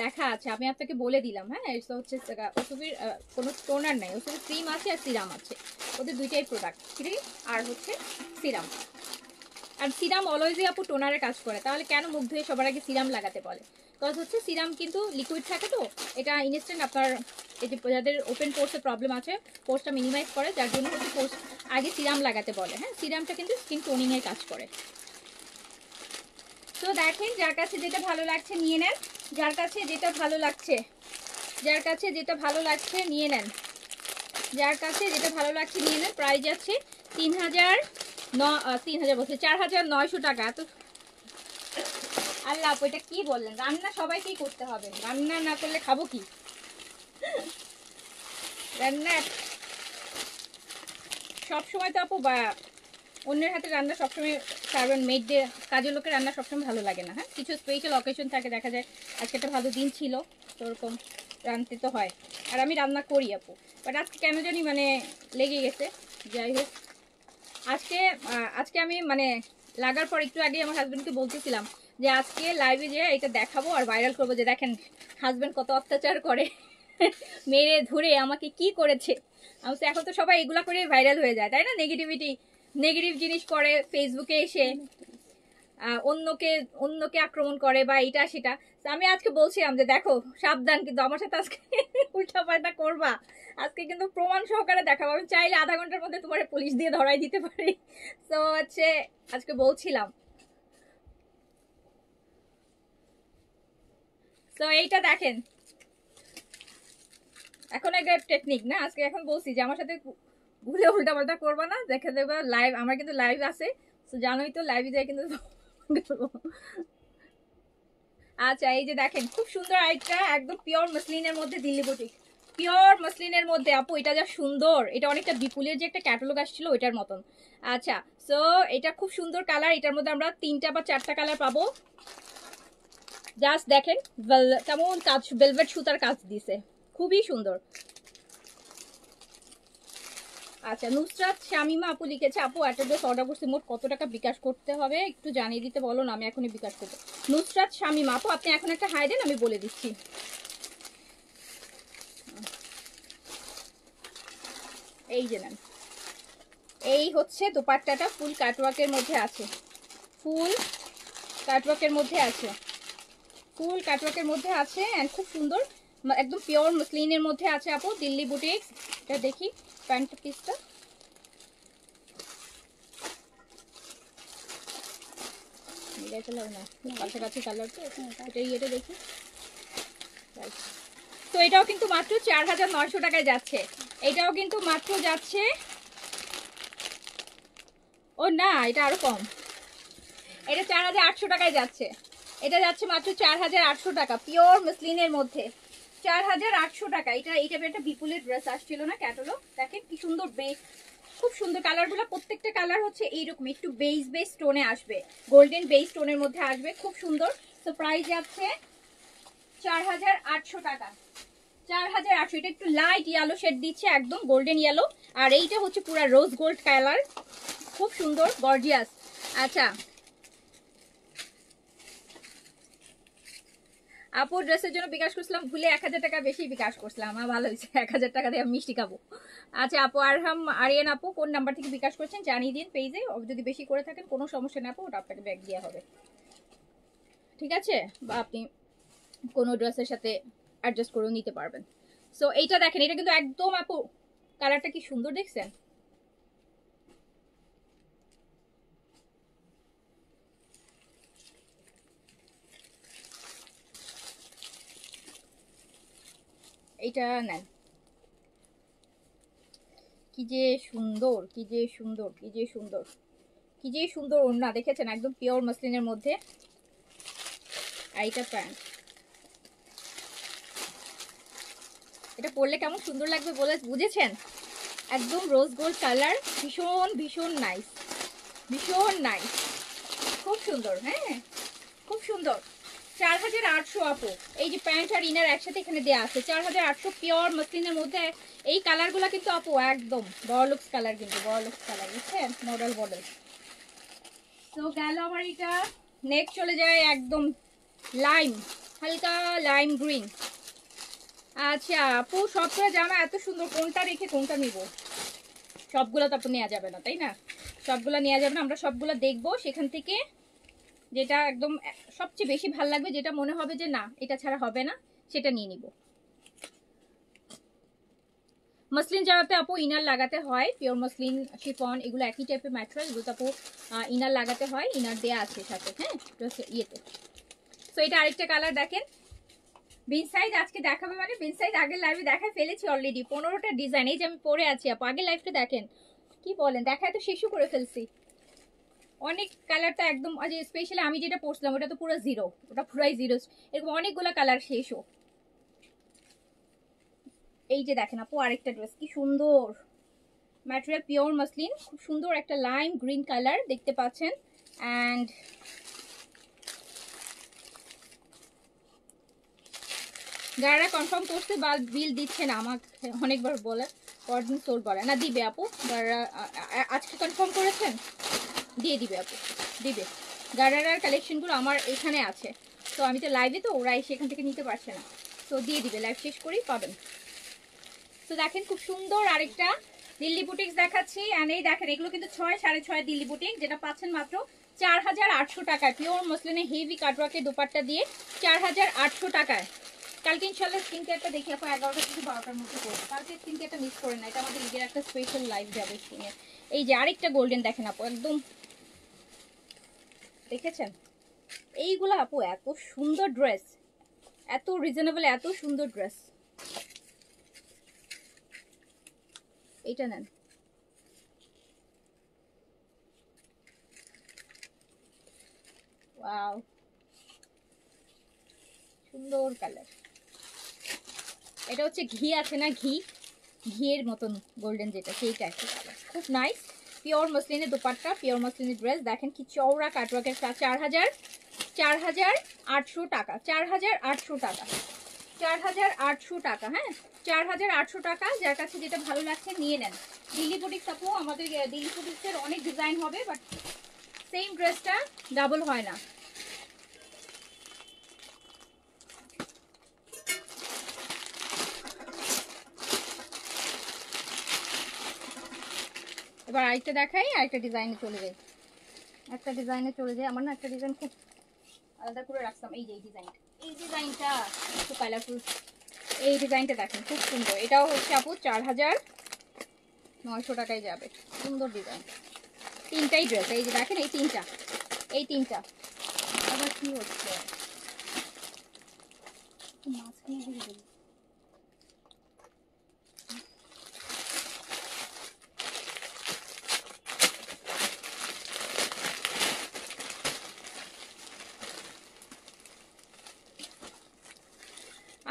লেখা আছে, আমি আপনাকে বলে দিলাম। হ্যাঁ, এটা হচ্ছে ওসুবির কোনো টোনার নাই, ওসুবির ক্রিম আছে আর সিরাম আছে, ওদের দুইটাই প্রোডাক্ট, ক্রিম আর হচ্ছে সিরাম। আর সিরাম অলওয়েজই আপু টোনারের কাজ করে, তাহলে কেন মুখ ধুয়ে সবার আগে সিরাম লাগাতে বলে? বিকজ হচ্ছে সিরাম কিন্তু লিকুইড থাকে, তো এটা ইনস্ট্যান্ট আপনার এই যে যাদের ওপেন পোর্সে প্রবলেম আছে পোর্সটা মিনিমাইজ করে, যার জন্য হচ্ছে পোর্স আগে সিরাম লাগাতে বলে। হ্যাঁ, সিরামটা কিন্তু স্কিন টোনিংয়ের কাজ করে। তো দেখেন, যার কাছে যেটা ভালো লাগছে নিয়ে নেন, যার কাছে যেটা ভালো লাগছে নিয়ে নেন, যার কাছে যেটা ভালো লাগছে নিয়ে নেন। প্রাইস যাচ্ছে 3000 বলছে 4900 টাকা। তো আল্লাহ আপু এটা কি বললেন, রান্না সবাইকেই করতে হবে, রান্না না করলে খাবো কি? রান্না সবসময় তো আপু অন্যের হাতে রান্না সবসময় সার্ভেন্ট মেডদের, কাজের লোকের রান্না সবসময় ভালো লাগে না। হ্যাঁ, কিছু স্পেশাল অকেশন থাকে, দেখা যায় আজকে একটা ভালো দিন ছিল, তো ওরকম রাঁধতে তো হয়। আর আমি রান্না করি আপু, বাট আজকে কেন জানি মানে লেগে গেছে। যাই হোক, আজকে আমি মানে লাগার পর একটু আগে আমার হাজব্যান্ডকে বলতেছিলাম যে আজকে লাইভে যে এটা দেখাবো আর ভাইরাল করবো, যে দেখেন হাজব্যান্ড কত অত্যাচার করে, মেরে ধরে আমাকে কি করেছে। আমি এখন তো সবাই এগুলা করে ভাইরাল হয়ে যায়, তাই না? নেগেটিভ জিনিস করে ফেসবুকে এসে, অন্যকে আক্রমণ করে বা এটা সেটা। আমি আজকে বলছিলাম যে দেখো সাবধান, কিন্তু আমার সাথে আজকে উল্টাপাল্টা করবা, আজকে কিন্তু প্রমাণ সহকারে দেখাবো, আমি চাইলে আধা ঘন্টার মধ্যে তোমার পুলিশ দিয়ে ধরাই দিতে পারি। তো হচ্ছে আজকে বলছিলাম, তো এইটা দেখেন, এখন একটা টেকনিক না, আজকে এখন বলছি যে আমার সাথে ভুলে উল্টাপাল্টা করবা না, দেখে দেবা লাইভ, আমার কিন্তু লাইভ আছে, তো জানোই তো লাইভে যায় কিন্তু। আচ্ছা, এই যে দেখেন খুব সুন্দর আরেকটা একদম পিওর মসলিনের মধ্যে দিল্লি বুটিক, পিওর মসলিনের মধ্যে আপু এটা যা সুন্দর, এটা অনেকটা বিপুলের যে একটা ক্যাটালগ আসছিল ওইটার মতন। আচ্ছা, সো এটা খুব সুন্দর কালার, এটার মধ্যে আমরা 3টা বা 4টা কালার পাবো। জাস্ট দেখেন কেমন কাজ, ভেলভেট সুতার কাজ দিছে, খুবই সুন্দর। আচ্ছা, নুসরাত শামিমা আপু লিখেছে, আপু একটা ড্রেস অর্ডার করছি, মোট কত টাকা বিকাশ করতে হবে একটু জানিয়ে দিতে বলো না, আমি এখনই বিকাশ করবো। নুসরাত শামিমা আপু আপনি এখন একটা হাই দেন, আমি বলে দিচ্ছি। এই যে নেন, এই হচ্ছে দোপাট্টাটা, ফুল কাটওয়ার্কের মধ্যে আছে, ফুল কাটওয়ার্কের মধ্যে আছে, ফুল কাটওয়ার্কের মধ্যে আছে, এন্ড খুব সুন্দর একদম পিওর মসলিনের মধ্যে আছে আপু, দিল্লি বুটিক্স। এটা দেখি প্যান্ট পিসটা, কাছাকাছি কালার তো, এটা দেখি। তো এটাও কিন্তু মাত্র 4900 টাকায় যাচ্ছে। এটাও কিন্তু মাত্র যাচ্ছে, ও না এটা আরো কম, এটা 4800 টাকায় যাচ্ছে। এটা যাচ্ছে মাত্র 4800 টাকা, পিওর মসলিনের মধ্যে 4800 টাকা। এটা এইটা একটা বিপুলের ড্রেস আসছিল না ক্যাটালগ, দেখেন কি সুন্দর বেস, খুব সুন্দর কালারগুলো, প্রত্যেকটা কালার হচ্ছে এইরকম একটু বেস বেস টোনে আসবে, গোল্ডেন বেস টোনের মধ্যে আসবে, খুব সুন্দর। তো প্রাইস যাচ্ছে 4800 টাকা, 4800। এটা একটু লাইট ইয়েলো শেড দিচ্ছে, একদম গোল্ডেন ইয়েলো, আর এইটা হচ্ছে পুরো রোজ গোল্ড কালার, খুব সুন্দর গর্জিয়াস। আচ্ছা আপু ড্রেসের জন্য বিকাশ করছিলাম, ভুলে 1000 টাকা বেশি বিকাশ করছিলাম, আমার ভালো হয়েছে, 1000 টাকা দিয়ে আমি মিষ্টি খাবো। আচ্ছা আপু আরিয়ান আপু কোন নাম্বার থেকে বিকাশ করছেন জানিয়ে দিন পেজে, যদি বেশি করে থাকেন কোনো সমস্যা নেই আপু, ওটা আপনাকে ব্যাগ দেওয়া হবে, ঠিক আছে, বা আপনি কোনো ড্রেসের সাথে অ্যাডজাস্ট করে নিতে পারবেন। সো এইটা দেখেন, এটা কিন্তু একদম আপু কালারটা কি সুন্দর দেখছেন, এইটা নেন, কি যে সুন্দর, কি যে সুন্দর, কি যে সুন্দর, কি যে সুন্দর ওড়না দেখেছেন, একদম পিওর মসলিনের মধ্যে। আর এইটা প্যান্ট, এটা পরলে কেমন সুন্দর লাগবে বলে বুঝেছেন, একদম রোজ গোল্ড কালার, ভীষণ ভীষণ নাইস, ভীষণ নাইস, খুব সুন্দর, হ্যাঁ খুব সুন্দর। 4800 আপু, এই যে প্যান্ট আর ইনার একসাথে এখানে দেওয়া আছে, 4800 পিওর মসলিনের মধ্যে। এই কালারগুলো কিন্তু আপু একদম বড়লুকস কালার, কিন্তু বড়লুকস কালার, বুঝছেন, মডেল মডেল। তো গেল আমার এটা, নেক্সট চলে যায় একদম লাইম, হালকা লাইম গ্রিন। আচ্ছা আপু সবগুলো জামা এত সুন্দর, কোনটা রেখে কোনটা নিব, সবগুলো তো আপু নেওয়া যাবে না তাই না, সবগুলো নেওয়া যাবে না, আমরা সবগুলো দেখবো, সেখান থেকে যেটা একদম সবচেয়ে বেশি ভালো লাগবে, যেটা মনে হবে যে না এটা ছাড়া হবে না, সেটা নিয়ে নিব। মসলিন জামাতে আপু ইনার লাগাতে হয়, পিওর মসলিন শিফন এগুলো একই টাইপের ম্যাটেরিয়াল, এগুলো আপু ইনার লাগাতে হয়, ইনার দেয়া আছে সাথে, হ্যাঁ ইয়েতে। তো এটা আরেকটা কালার দেখেন, বিন সাইজ আজকে দেখাবে, মানে বিন সাইজ আগের লাইভে দেখায় ফেলেছি অলরেডি, 15টা ডিজাইন এই যে আমি পরে আছি আপু, আগের লাইভটা দেখেন, কি বলেন দেখায় তো শেষও করে ফেলছি, অনেক কালারটা একদম, আজ স্পেশালি আমি যেটা পরছিলাম ওটা তো পুরো জিরো, ওটা পুরাই জিরো, এরকম অনেকগুলো কালার শেষও। এই যে দেখেন আপু আরেকটা ড্রেস, কি সুন্দর ম্যাটেরিয়াল, পিওর মসলিন, খুব সুন্দর একটা লাইম গ্রিন কালার দেখতে পাচ্ছেন। অ্যান্ড যারা কনফার্ম করছে বা বিল দিচ্ছে না, আমাকে অনেকবার বলে পরদিন সোল বলে না, দিবে আপু, যারা আজকে কনফার্ম করেছেন দিয়ে দিবে আপু, দিবে। গারারার কালেকশনগুলো আমার এখানে আছে, তো আমি তো লাইভে, তো ওরা সেখান থেকে নিতে পারছে না, তো দিয়ে দিবে, লাইভ শেষ করেই পাবেন। তো দেখেন খুব সুন্দর আরেকটা দিল্লি বুটিক্স দেখাচ্ছি, অ্যান্ড এই দেখেন এগুলো কিন্তু 6 6.5 দিল্লি বুটিক, যেটা পাচ্ছেন মাত্র 4800 টাকায়, পিওর মসলিনে হেভি কাটওয়ার্কের দোপাট্টা দিয়ে 4800 টাকায়। কালকে ইনশাল্লাহ স্কিন কেয়ারটা দেখি আপু 11টা থেকে 12টার মধ্যে করবো, কালকে স্কিন কেয়ারটা মিস করে না, এটা আমাদের ঈদের একটা স্পেশাল লাইভ যাবে স্কিনের। এই যে আরেকটা গোল্ডেন দেখেন আপু, একদম দেখেছেন, এইগুলো আপু এত সুন্দর ড্রেস, এত রিজনেবল, এত সুন্দর ড্রেস। এইটা নেন, ওয়াও সুন্দর কালার, এটা হচ্ছে ঘি আছে না, ঘিয়ের মতন গোল্ডেন যেটা, সেইটা একটা কালার, খুব নাইস, পিওর মসলিনের দোপাট্টা, পিওর মসলিনের ড্রেস, দেখেন কি চওড়া কাটওয়ার্কের, 4800 টাকা, 4800 টাকা, 4800 টাকা, হ্যাঁ 4800 টাকা। যার কাছে যেটা ভালো লাগছে নিয়ে নেন। দিল্লি বুটিক্স আপু, আমাদের দিল্লি বুটিক্সের অনেক ডিজাইন হবে, বাট সেম ড্রেসটা ডাবল হয় না। এবার আরেকটা দেখাই, আরেকটা ডিজাইনে চলে যাই, একটা ডিজাইনে চলে যাই, আমার না একটা ডিজাইন খুব আলাদা করে রাখতাম, এই যে এই ডিজাইনটা একটু কালারফুল, এই ডিজাইনটা দেখেন খুব সুন্দর, এটাও হচ্ছে আপু 4900 টাকায় যাবে, সুন্দর ডিজাইন, তিনটাই ড্রেস, এই যে দেখেন এই তিনটা আবার কি হচ্ছে, মাঝখানে দিয়ে দিন।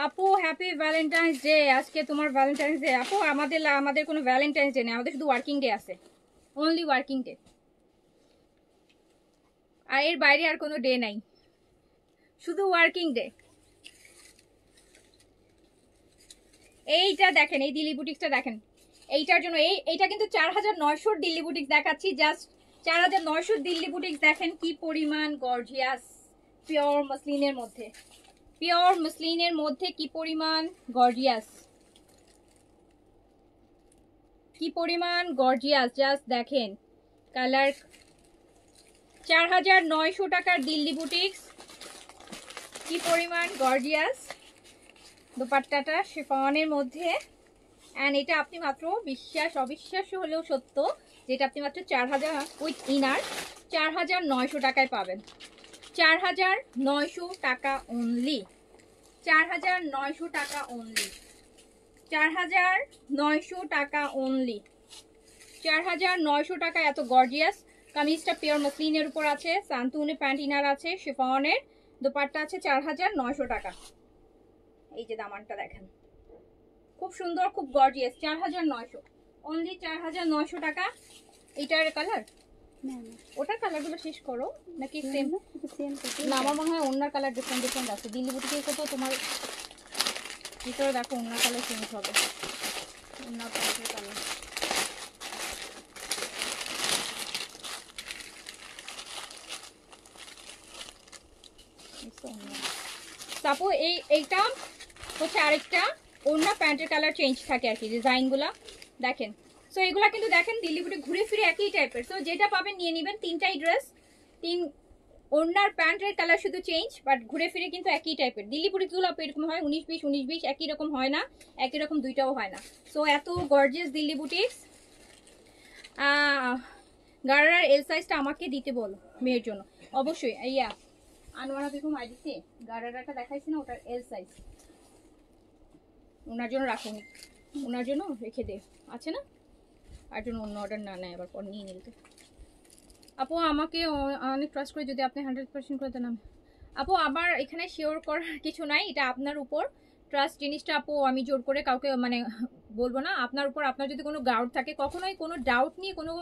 আপু হ্যাপি ভ্যালেন্টাইন্স ডে। আজকে তোমার ভ্যালেন্টাইন্স ডে। আপু আমাদের কোনো ভ্যালেন্টাইন্স ডে নেই, আমাদের শুধু ওয়ার্কিং ডে আছে, অনলি ওয়ার্কিং ডে, আর এর বাইরে আর কোনো ডে নাই, শুধু ওয়ার্কিং ডে। এইটা দেখেন, এই দিল্লি বুটিক্সটা দেখেন, এইটার জন্য এইটা কিন্তু 4900 দিল্লি বুটিক্স দেখাচ্ছি, জাস্ট 4900 দিল্লি বুটিক্স। দেখেন কি পরিমাণ গর্জিয়াস, পিওর মসলিনের মধ্যে, পিওর মসলিনের মধ্যে কি পরিমাণ গর্জিয়াস, কি পরিমাণ গর্জিয়াস, জাস্ট দেখেন কালার। 4900 টাকার দিল্লি বুটিক্স, কি পরিমাণ গর্জিয়াস। দোপাট্টাটা শিফনের মধ্যে, অ্যান্ড এটা আপনি মাত্র অবিশ্বাস্য হলেও সত্য, যেটা আপনি মাত্র 4000 উইথ ইনার 4900 টাকায় পাবেন। 4900 টাকা অনলি, 4900 টাকা অনলি, 4900 টাকা অনলি, 4900 টাকা। এত গর্জিয়াস কামিজটা পিওর মসলিনের উপর আছে, সান্তুনে প্যান্ট ইনার আছে, শিফনের দোপাট্টা আছে, 4900 টাকা। এই যে দামানটা দেখেন, খুব সুন্দর, খুব গর্জিয়াস, 4900 অনলি, 4900 টাকা। এইটার কালার, ওটার কালারগুলো শেষ করো নাকি সেম? না, আমার মনে হয় অন্যার কালার ডিফারেন্ট ডিফারেন্ট আছে। দিল্লি বুটিকে তো তোমার ভিতরে দেখো অন্যার কালার চেঞ্জ হবে, অন্যার কালার। তারপর এইটা হচ্ছে আরেকটা, অন্য প্যান্টের কালার চেঞ্জ থাকে আর কি, ডিজাইনগুলো দেখেন। সো এগুলা কিন্তু দেখেন দিল্লি বুটিক ঘুরে ফিরে একই টাইপের। সো যেটা পাবেন নিয়ে নেবেন, তিনটাই ড্রেস, ওনার প্যান্টের কালার শুধু চেঞ্জ, বাট ঘুরে ফিরে কিন্তু একই টাইপের। দিল্লি বুটিকগুলো এরকম হয় 19-20 19-20, একই রকম হয় না, একই রকম দুইটাও হয় না। সো এত গর্জিয়াস দিল্লি বুটিক্স। গারার এল সাইজটা আমাকে দিতে বলো মেয়ের জন্য, অবশ্যই। ইয়া আনোয়ারা বেগম আইডিতে গারারাটা দেখাইছি না, ওটার এল সাইজ ওনার জন্য রাখুন, ওনার জন্য রেখে দে, আছে না, আর জন্য অন্য অর্ডার না নেয় আবার পর নিয়ে নিতে। আপু আমাকে অনেক ট্রাস্ট করে, যদি আপনি 100% করে দেন। আপু আবার এখানে শিওর করার কিছু নাই, এটা আপনার উপর ট্রাস্ট জিনিসটা। আপু আমি জোর করে কাউকে মানে বলবো না, আপনার উপর। আপনার যদি কোনো ডাউট থাকে, কখনোই কোনো ডাউট নিয়ে কোনো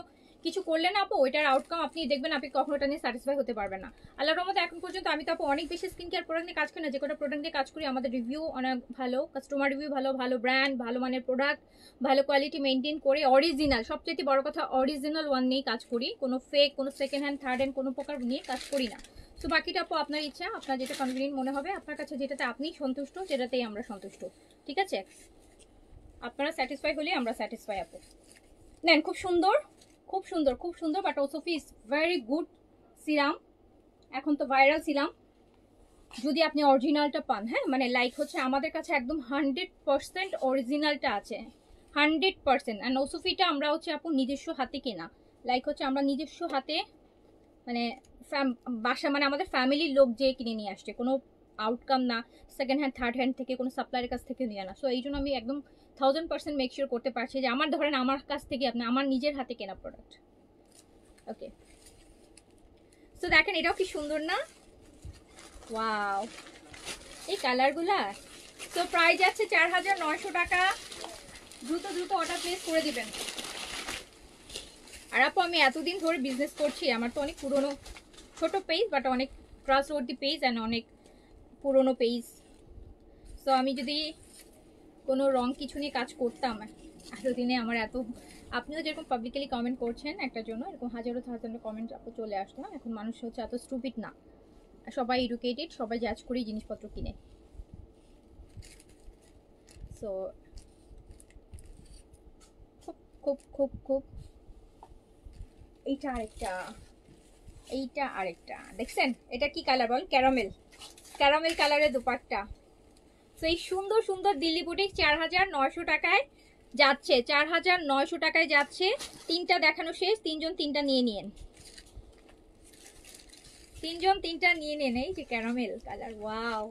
কিছু করলে না আপু, ওইটার আউটকাম আপনি দেখবেন, আপনি কখনো ওটা নিয়ে স্যাটিসফাই হতে পারবেন না। আল্লাহর রহমতে এখন পর্যন্ত আমি তো আপু অনেক বেশি স্কিন কেয়ার প্রোডাক্ট নিয়ে কাজ করি না, যে কটা প্রোডাক্ট নিয়ে কাজ করি আমাদের রিভিউ অনেক ভালো, কাস্টমার রিভিউ ভালো, ভালো ব্র্যান্ড, ভালো মানের প্রোডাক্ট, ভালো কোয়ালিটি মেনটেন করে, অরিজিনাল, সবচেয়ে বড় কথা অরিজিনাল ওয়ান নিয়ে কাজ করি, কোনো ফেক, কোনো সেকেন্ড হ্যান্ড, থার্ড হ্যান্ড কোনো প্রকার নিয়ে কাজ করি না। তো বাকিটা আপু আপনার ইচ্ছা, আপনার যেটা কনভিনিয়েন্ট মনে হবে, আপনার কাছে যেটাতে আপনি সন্তুষ্ট, যেটাতেই আমরা সন্তুষ্ট, ঠিক আছে? আপনারা স্যাটিসফাই হলে আমরা স্যাটিসফাই। আপু নেন, খুব সুন্দর, খুব সুন্দর, খুব সুন্দর, but Osufi is very good serum, এখন তো ভাইরাল সিরাম। যদি আপনি অরিজিনালটা পান, হ্যাঁ, মানে লাইক হচ্ছে আমাদের কাছে একদম 100% অরিজিনালটা আছে, 100%। অ্যান্ড ওসফিটা আমরা হচ্ছে আপু নিজস্ব হাতে কেনা, লাইক হচ্ছে আমরা নিজস্ব হাতে মানে বাসা, মানে আমাদের ফ্যামিলির লোক যে কিনে নিয়ে আসছে, কোনো আউটকাম না সেকেন্ড হ্যান্ড, থার্ড হ্যান্ড থেকে, কোনো সাপ্লায়ারের কাছ থেকে নিয়ে আনা। সো এই জন্য আমি একদম 1000% মেক শিওর করতে পারছি যে আমার, ধরেন আমার কাছ থেকে আপনি, আমার নিজের হাতে কেনা প্রোডাক্ট। ওকে, সো দেখেন এটাও কি সুন্দর না, ওয়াও এই কালারগুলা। সো প্রাইস যাচ্ছে 4900 টাকা, দ্রুত দ্রুত অর্ডার প্লেস করে দিবেন। আর আপু আমি এতদিন ধরে বিজনেস করছি, আমার তো অনেক পুরনো, ছোট পেজ বাট অনেক ট্রাস্টওয়ার্দি পেজ অ্যান্ড অনেক পুরনো পেজ। সো আমি যদি কোনো রং কিছু নিয়ে কাজ করতাম এতদিনে, আমার এত, আপনিও যেরকম পাবলিকলি কমেন্ট করছেন একটার জন্য, এরকম হাজারো হাজারো কমেন্ট আপু চলে আসতো। এখন মানুষ হচ্ছে এত স্টুপিড না, সবাই এডুকেটেড, সবাই জাজ করেই জিনিসপত্র কিনে। সো খুব খুব খুব খুব এইটা আরেকটা, এইটা আরেকটা দেখছেন, এটা কি কালার বল? ক্যারামেল, ক্যারামেল কালারের দুপাট্টা। তো এই সুন্দর সুন্দর দিল্লি বুটিক 4900 টাকায় যাচ্ছে, 4900 টাকায় যাচ্ছে। তিনটা দেখানো শেষ, তিনজন তিনটা নিয়ে নিন, তিনজন তিনটা নিয়ে নেন। এই যে caramel colour, wow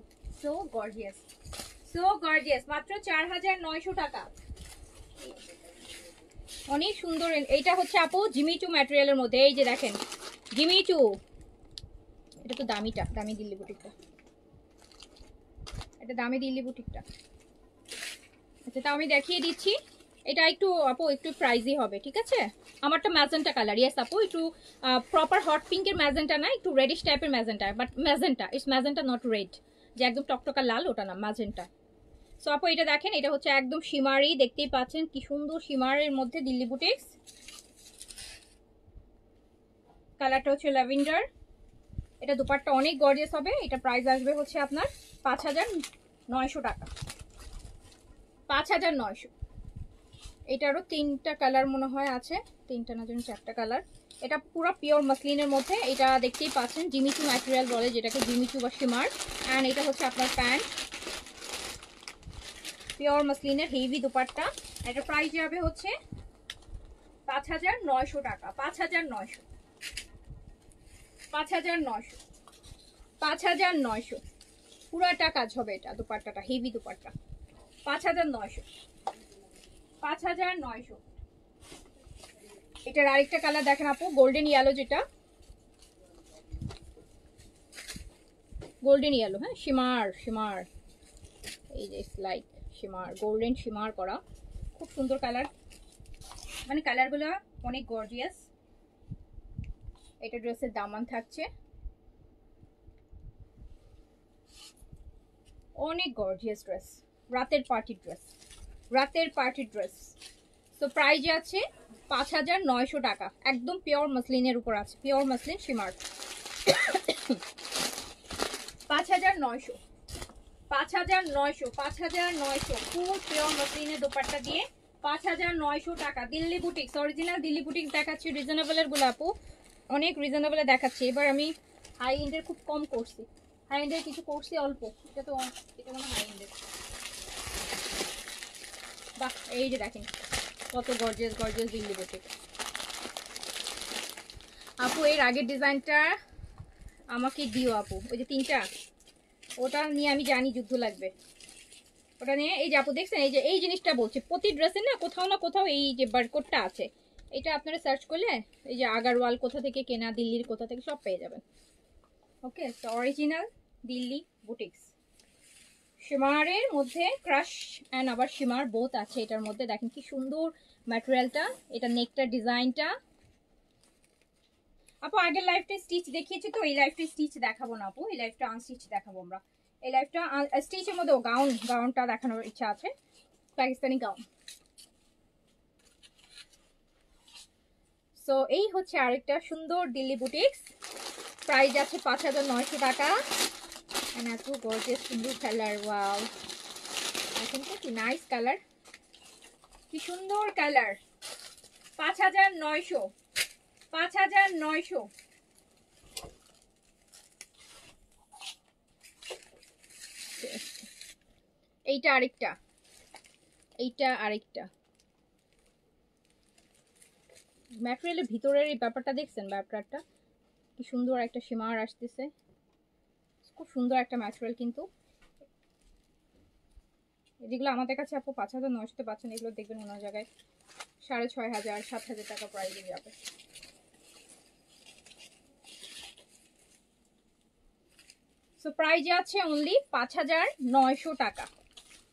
so gorgeous, so gorgeous, মাত্র 4900 টাকা, অনেক সুন্দর। এইটা হচ্ছে আপু জিমিচু ম্যাটেরিয়ালের মধ্যে, এই যে দেখেন জিমিচু, এটা তো দামিটা, দামি দিল্লি বুটিকটা, এটা দামি দিল্লি বুটিকটা। আচ্ছা, তা আমি দেখিয়ে দিচ্ছি। এটা একটু আপু একটু প্রাইসই হবে, ঠিক আছে? আমারটা ম্যাজেন্টা কালার। ইয়েস আপু, একটু প্রপার হট পিঙ্কের ম্যাজেন্টা না, একটু রেডিশ টাইপের magenta, but magenta, it's magenta not red, যে একদম টকটকা লাল ওটা না, ম্যাজেন্টা। সো আপু এটা দেখেন, এটা হচ্ছে একদম শিমারি, দেখতেই পাচ্ছেন কি সুন্দর শিমারের মধ্যে দিল্লি বুটিক্স। কালারটা হচ্ছে ল্যাভেন্ডার। এটা দুপাট্টা অনেক গর্জিয়াস হবে। এটা প্রাইস আসবে হচ্ছে আপনার 5,900 টাকা, 5,900। এটারও 3টা কালার মনে হয় আছে, 3টা না যেন 4টা কালার। এটা পুরো পিওর মাসলিনের মধ্যে, এটা দেখতেই পাচ্ছেন জিমিচু ম্যাটেরিয়াল বলে, যেটাকে জিমিচু বা শিমার। অ্যান্ড এটা হচ্ছে আপনার প্যান্ট, পিওর মাসলিনের হেভি দুপাট্টা। এটা প্রাইস যাবে হচ্ছে 5,900 টাকা, 5,900, 5,900, 5,900। পুরাটা কাজ হবে এটা, দুপাট্টাটা হেভি দুপাট্টা। 5,900, 5,900। এটার আরেকটা কালার দেখেন আপু, গোল্ডেন ইয়েলো, যেটা গোল্ডেন ইয়েলো, হ্যাঁ, শিমার শিমার, এই যে লাইক শিমার, গোল্ডেন শিমার করা, খুব সুন্দর কালার, মানে কালারগুলো অনেক গর্জিয়াস। এটা ড্রেসের দামান থাকছে, অনেক গর্জিয়াস ড্রেস, রাতের পার্টি ড্রেস, রাতের পার্টি ড্রেস। তো প্রাইস আছে 5,900 টাকা, একদম পিওর মাসলিনের উপর আছে, pure muslin shimmer. 5,900, 5,900, 5,900, full pure মাসলিনের দোপাট্টা দিয়ে 5,900 টাকা। Delhi boutiques, original Delhi boutiques দেখাচ্ছি, রিজনেবলের গুলো আপু, অনেক রিজনেবলে দেখাচ্ছি। এবার আমি হাই এন্ডের খুব কম করছি, হাই এন্ডের কিছু করছি অল্প। এটা মনে হাই এন্ডের। বাহ, এই যে দেখেন কত গর্জিয়াস গর্জিয়াস দিল্লি বুটিক। আপু এর আগের ডিজাইনটা আমাকে দিও আপু, ওই যে 3টা, ওটা নিয়ে আমি জানি যুদ্ধ লাগবে। ওটা নিয়ে এই যে আপু দেখছেন, এই যে এই জিনিসটা বলছি, প্রতি ড্রেসে না কোথাও এই যে বারকোডটা আছে, এটা আপনারা সার্চ করলে এই যে আগারওয়াল কোথা থেকে কেনা, দিল্লির কোথা থেকে, সব পেয়ে যাবেন। ওকে, তো অরিজিনাল দিল্লি বুটিক্স, শিমারের মধ্যে ক্রাশ অ্যান্ড আবার শিমার বোথ আছে এটার মধ্যে। দেখেন কি সুন্দর ম্যাটেরিয়ালটা, এটা নেকটার ডিজাইনটা। আপু আগের লাইফটা স্টিচ দেখিয়েছি, তো এই লাইফটা স্টিচ দেখাবো না আপু, এই লাইফটা আনস্টিচ দেখাবো আমরা। এই লাইফটা স্টিচের মধ্যেও গাউনটা দেখানোর ইচ্ছা আছে, পাকিস্তানি গাউন। সো এই হচ্ছে আরেকটা সুন্দর দিল্লি বুটিক্স, প্রাইস আছে 5,900 টাকা। এত গর্জিয়াস সুন্দর কালার, ওয়াও, এখন তো কি নাইস কালার, কি সুন্দর কালার। 5,900, 5,900। এইটা আরেকটা, এইটা আরেকটা ম্যাটেরিয়ালের ভিতরের এই ব্যাপারটা দেখছেন, ব্যাপারটা কি সুন্দর, একটা শিমার আসতেছে, খুব সুন্দর একটা ম্যাটেরিয়াল। কিন্তু যেগুলো আমাদের কাছে আপু 5,900 পাচ্ছেন, এগুলো দেখবেন অন্য জায়গায় 6,500, 7,000 টাকা প্রাইসে যাবে। সো প্রাইস আছে অনলি 5,900 টাকা,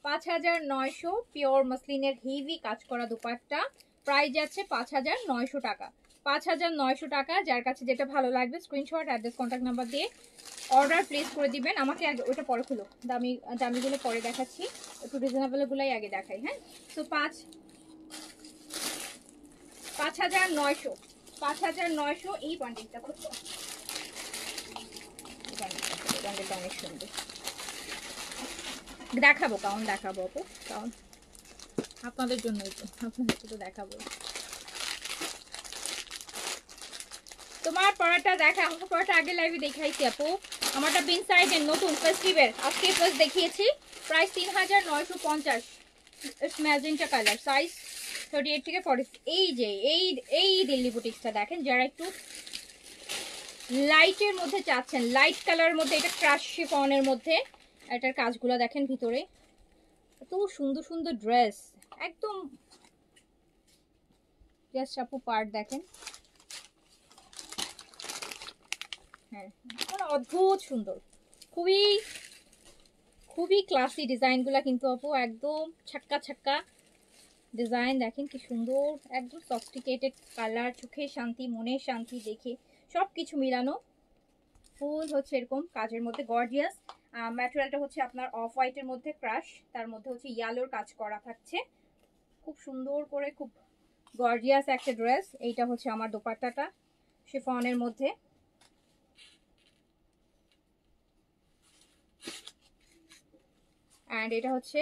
5,900। পিওর মাসলিনের হেভি কাজ করা দুপাট্টা, প্রাইস আছে 5,900 টাকা, 5,900 টাকা। যার কাছে যেটা ভালো লাগবে স্ক্রিনশট, অ্যাড্রেস, কন্ট্যাক্ট নাম্বার দিয়ে অর্ডার প্লেস করে দিবেন। আমাকে আগে ওটা পরে খুলো, দামিগুলো পরে দেখাচ্ছি, একটু রিজনেবলগুলোই আগে দেখাই। হ্যাঁ, সো 5,900, 5,900 এই বান্ডিলটা করছো, বান্ডিলটা অনেক সুন্দর। দেখাবো কাউন, দেখাবো আপু কাউন, আপনাদের জন্যই তো, আপনাদেরকে তো দেখাবো। তোমার পড়াটা দেখা, আমার পড়াটা আগে লাইভে দেখাইছি আপু, আমারটা বিন সাইডের নতুন ফেস্টিভের, আজকে ফার্স্ট দেখিয়েছি। প্রাইস 3,950, ম্যাজেন্টা কালার, সাইজ 38 থেকে 40। এই যে এই দিল্লি বুটিক্সটা দেখেন, যারা একটু লাইটের মধ্যে চাচ্ছেন, লাইট কালারের মধ্যে, এটা ক্রাশ শিফনের মধ্যে, এটার কাজগুলো দেখেন ভিতরে, এত সুন্দর সুন্দর ড্রেস, একদম জাস্ট আপু পার্ট দেখেন, হ্যাঁ অদ্ভুত সুন্দর, খুবই খুবই ক্লাসি ডিজাইনগুলো কিন্তু আপু, একদম ছাক্কা ছাক্কা ডিজাইন। দেখেন কি সুন্দর, একদম সফিস্টিকেটেড কালার, চোখের শান্তি, মনের শান্তি, দেখে সব কিছু মিলানো। ফুল হচ্ছে এরকম কাজের মধ্যে গর্জিয়াস। ম্যাটেরিয়ালটা হচ্ছে আপনার অফ হোয়াইটের মধ্যে ক্রাশ, তার মধ্যে হচ্ছে ইয়ালোর কাজ করা থাকছে, খুব সুন্দর করে, খুব গর্জিয়াস একটা ড্রেস। এইটা হচ্ছে আমার দোপাট্টাটা শিফনের মধ্যে। অ্যান্ড এটা হচ্ছে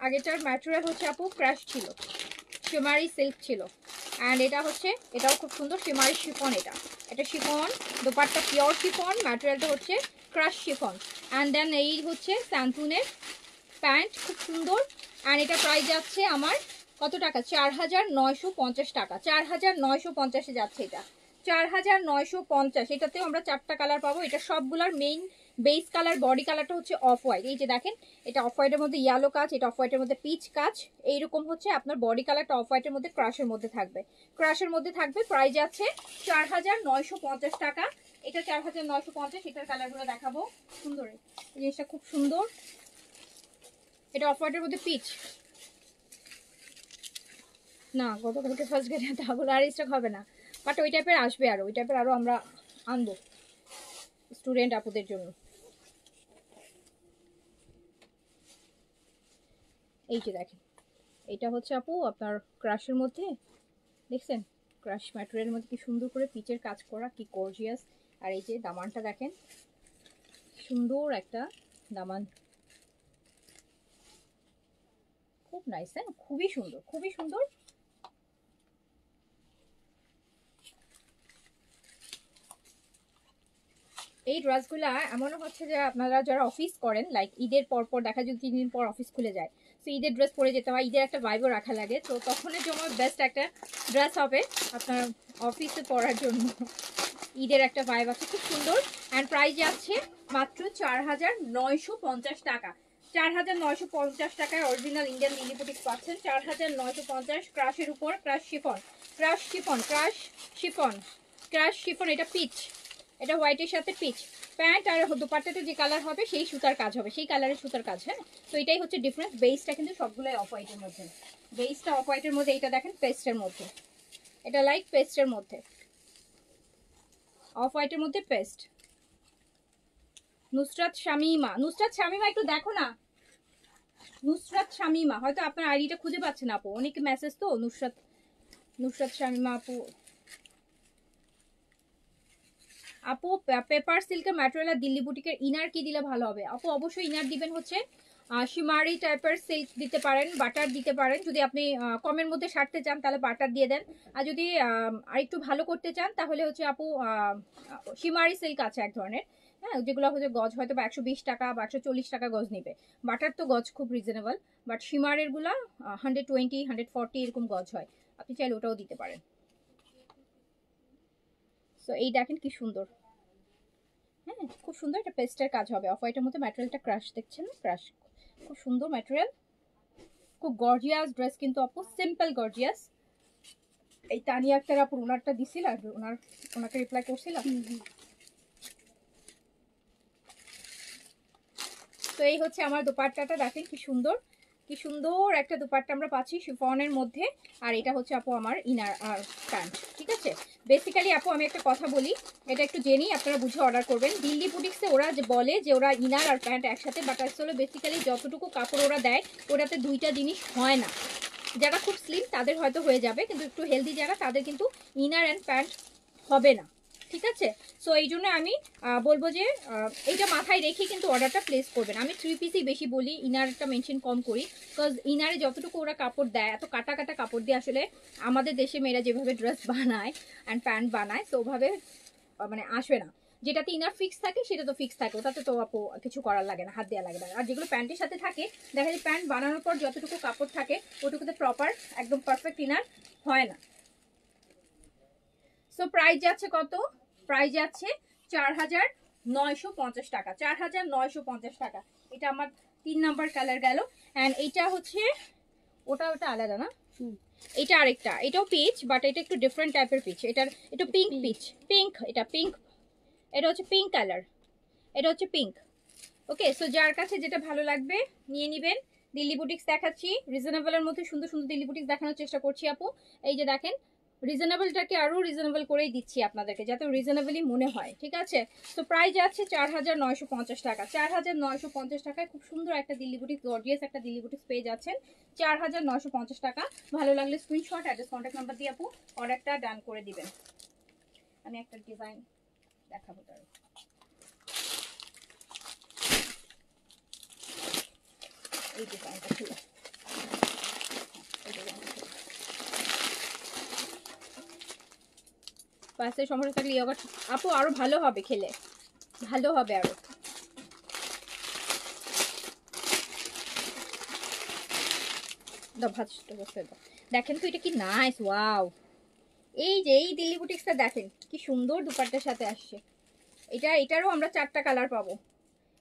আগেটার ম্যাটেরিয়াল হচ্ছে আপু ক্রাশ ছিল, শিমারি সিল্ক ছিল। অ্যান্ড এটা হচ্ছে, এটাও খুব সুন্দর শিমারি শিফন। এটা শিফন, দোপাট্টা পিওর শিফন, ম্যাটেরিয়ালটা হচ্ছে ক্রাশ শিফন। অ্যান্ড দেন এই হচ্ছে স্যান্টুনের প্যান্ট, খুব সুন্দর। অ্যান্ড এটা প্রাইস যাচ্ছে আমার কত টাকা? 4950 টাকা। 4950-এ যাচ্ছে এটা, 4950। এটাতেও আমরা 4টা কালার পাবো। এটা সবগুলোর মেইন বেস কালার, বডি কালারটা হচ্ছে অফ হোয়াইট। এই যে দেখেন, এটা অফ হোয়াইটের মধ্যে ইয়েলো কাজ, এটা অফ হোয়াইটের মধ্যে পিচ কাজ, এইরকম হচ্ছে আপনার বডি কালারটা অফ হোয়াইটের মধ্যে ক্রাশের মধ্যে থাকবে, প্রাইস আছে 4950 টাকা। এটা 4950। এটার কালারগুলো দেখাবো, সুন্দর এই জিনিসটা, খুব সুন্দর। এটা অফ হোয়াইটের মধ্যে পিচ না, গতকালকে ফার্স্ট গেটে তাহলে আর স্টক হবে না, বাট ওই টাইপের আসবে, আর ওই টাইপের আরো আমরা আনবো স্টুডেন্ট আপুদের জন্য। এই যে দেখেন, এটা হচ্ছে আপু আপনার ক্রাশের মধ্যে, দেখছেন ক্রাশ ম্যাটেরিয়ালের মধ্যে কি সুন্দর করে পিচের কাজ করা, কি গর্জিয়াস। আর এই যে দামানটা দেখেন, সুন্দর একটা দামান, খুব নাইস। হ্যাঁ, খুবই সুন্দর, খুবই সুন্দর। এই ড্রেসগুলা এমনও হচ্ছে যে আপনারা যারা অফিস করেন, লাইক ঈদের পর দেখা যায় 3 দিন পর অফিস খুলে যায়, তো ঈদের ড্রেস পরে যেতে হয়, ঈদের একটা ভাইবও রাখা লাগে, তো তখনের জন্য বেস্ট একটা ড্রেস হবে আপনার অফিসে পরার জন্য। ঈদের একটা ভাইব আছে, খুব সুন্দর। অ্যান্ড প্রাইস যাচ্ছে মাত্র 4950 টাকা। 4950 টাকায় অরিজিনাল ইন্ডিয়ান লিলি বুটিক পাচ্ছেন। 4950 ক্রাশের উপর, ক্রাশ শিফন। এটা পিচ, এটা হোয়াইটের সাথে পিচ প্যান্ট, আর দোপাট্টাতে যে কালার হবে সেই সুতার কাজ হবে, সেই কালারের সুতার কাজ। হ্যাঁ, তো এটাই হচ্ছে ডিফারেন্স। বেসটা কিন্তু সবগুলোই অফ হোয়াইটের মধ্যে, বেসটা অফ হোয়াইটের মধ্যে। এটা দেখেন পেস্টের মধ্যে, এটা লাইট পেস্টের মধ্যে, অফ হোয়াইটের মধ্যে পেস্ট। নুসরাত শামিমা একটু দেখো না, নুসরাত শামিমা, হয়তো আপনার আইডিটা খুঁজে পাচ্ছেন আপু, অনেকে মেসেজ তো নুসরাত শামিমা আপু পেপার সিল্কের ম্যাটেরিয়াল আর দিল্লি বুটিকের ইনার কি দিলে ভালো হবে? আপু অবশ্যই ইনার দিবেন হচ্ছে শিমারি টাইপের সিল্ক দিতে পারেন, বাটার দিতে পারেন। যদি আপনি কমের মধ্যে সারতে চান তাহলে বাটার দিয়ে দেন, আর যদি আরেকটু ভালো করতে চান তাহলে হচ্ছে আপু শিমারি সিল্ক আছে এক ধরনের, হ্যাঁ, যেগুলো হচ্ছে গজ হয়তো বা 120 টাকা বা 140 টাকা গজ নেবে। বাটার তো গজ খুব রিজনেবল, বাট শিমারের গুলা 120 140 এরকম গজ হয়, আপনি চাইলে ওটাও দিতে পারেন। সো এই দেখেন কি সুন্দর, হ্যাঁ খুব সুন্দর। একটা পেস্টের কাজ হবে, অফ হোয়াইটের মধ্যে ম্যাটেরিয়ালটা ক্রাশ, দেখছেন ক্রাশ, খুব সুন্দর ম্যাটেরিয়াল, খুব গর্জিয়াস ড্রেস কিন্তু আপু, সিম্পল গর্জিয়াস। এই তানিয়া আক্তার আপু ওনারটা দিছিল, আর ওনাকে রিপ্লাই করছিলাম। তো এই হচ্ছে আমার দোপাট্টাটা, দেখেন কি সুন্দর, কি সুন্দর একটা দোপাট্টা আমরা পাচ্ছি শিফনের মধ্যে। আর এটা হচ্ছে আপু আমার ইনার আর প্যান্ট, ঠিক আছে। বেসিক্যালি আপু আমি একটা কথা বলি, এটা একটু জেনেই আপনারা বুঝে অর্ডার করবেন। দিল্লি বুটিক্সে ওরা যে বলে যে ওরা ইনার আর প্যান্ট একসাথে, বাট আসলে বেসিক্যালি যতটুকু কাপড় ওরা দেয় ওটাতে দুইটা জিনিস হয় না। যারা খুব স্লিম তাদের হয়তো হয়ে যাবে, কিন্তু একটু হেলদি যারা তাদের কিন্তু ইনার অ্যান্ড প্যান্ট হবে না, ঠিক আছে। সো এই জন্য আমি বলবো যে এইটা মাথায় রেখে কিন্তু অর্ডারটা প্লেস করবেন। আমি 3 পিসই বেশি বলি, ইনারটা মেনশন কম করি, বিকজ ইনারে যতটুকু ওরা কাপড় দেয়, এত কাটা কাটা কাপড় দিয়ে আসলে আমাদের দেশে মেয়েরা যেভাবে ড্রেস বানায় অ্যান্ড প্যান্ট বানায়, তো ওভাবে মানে আসবে না। যেটাতে ইনার ফিক্স থাকে সেটা তো ফিক্স থাকে, ওটাতে তো আপু কিছু করার লাগে না, হাত দেওয়া লাগে না। আর যেগুলো প্যান্টের সাথে থাকে, দেখা যায় প্যান্ট বানানোর পর যতটুকু কাপড় থাকে ওটুকুতে প্রপার একদম পারফেক্ট ইনার হয় না। সো প্রাইস যাচ্ছে কত? প্রাইস যাচ্ছে 4950 টাকা, 4950 টাকা। এটা আমার 3 নাম্বার কালার গেল। অ্যান্ড এইটা হচ্ছে ওটা আলাদা না, এটা আরেকটা, এটাও পিচ, বাট এটা একটু ডিফারেন্ট টাইপের পিচ। এটা পিঙ্ক পিচ, পিঙ্ক, এটা পিঙ্ক, এটা হচ্ছে পিঙ্ক কালার, এটা হচ্ছে পিঙ্ক। ওকে, সো যার কাছে যেটা ভালো লাগবে নিয়ে নেবেন। দিল্লি বুটিক্স দেখাচ্ছি, রিজনেবলের মধ্যে সুন্দর সুন্দর দিল্লি বুটিক্স দেখানোর চেষ্টা করছি আপু। এই যে দেখেন, রিজনেবলটাকে আরও রিজনেবল করেই দিচ্ছি আপনাদেরকে, যাতে রিজনেবলই মনে হয়, ঠিক আছে। তো প্রাইস আছে 4950 টাকা। 4950 টাকায় খুব সুন্দর একটা দিল্লি বুটিক্স, গর্জিয়াস একটা দিল্লি বুটিক্স পেয়ে যাচ্ছেন 4950 টাকা। ভালো লাগলে স্ক্রিনশট, অ্যাড্রেস, কন্ট্যাক্ট নাম্বার দিয়ে আপু অর্ডারটা ডান করে দিবেন। আমি একটা ডিজাইন দেখাবো তার। এই ডিজাইনটা ছিল, পাশে সমস্যা থাকলে ইয়োগাট আপু আরো ভালো হবে, খেলে ভালো হবে আরো। দেখেন তো এটা কি নাইস, ওয়াও। এই যে এই দিল্লি বুটিক্সটা দেখেন কি সুন্দর দুপাট্টার সাথে আসছে। এটারও আমরা 4টা কালার পাবো,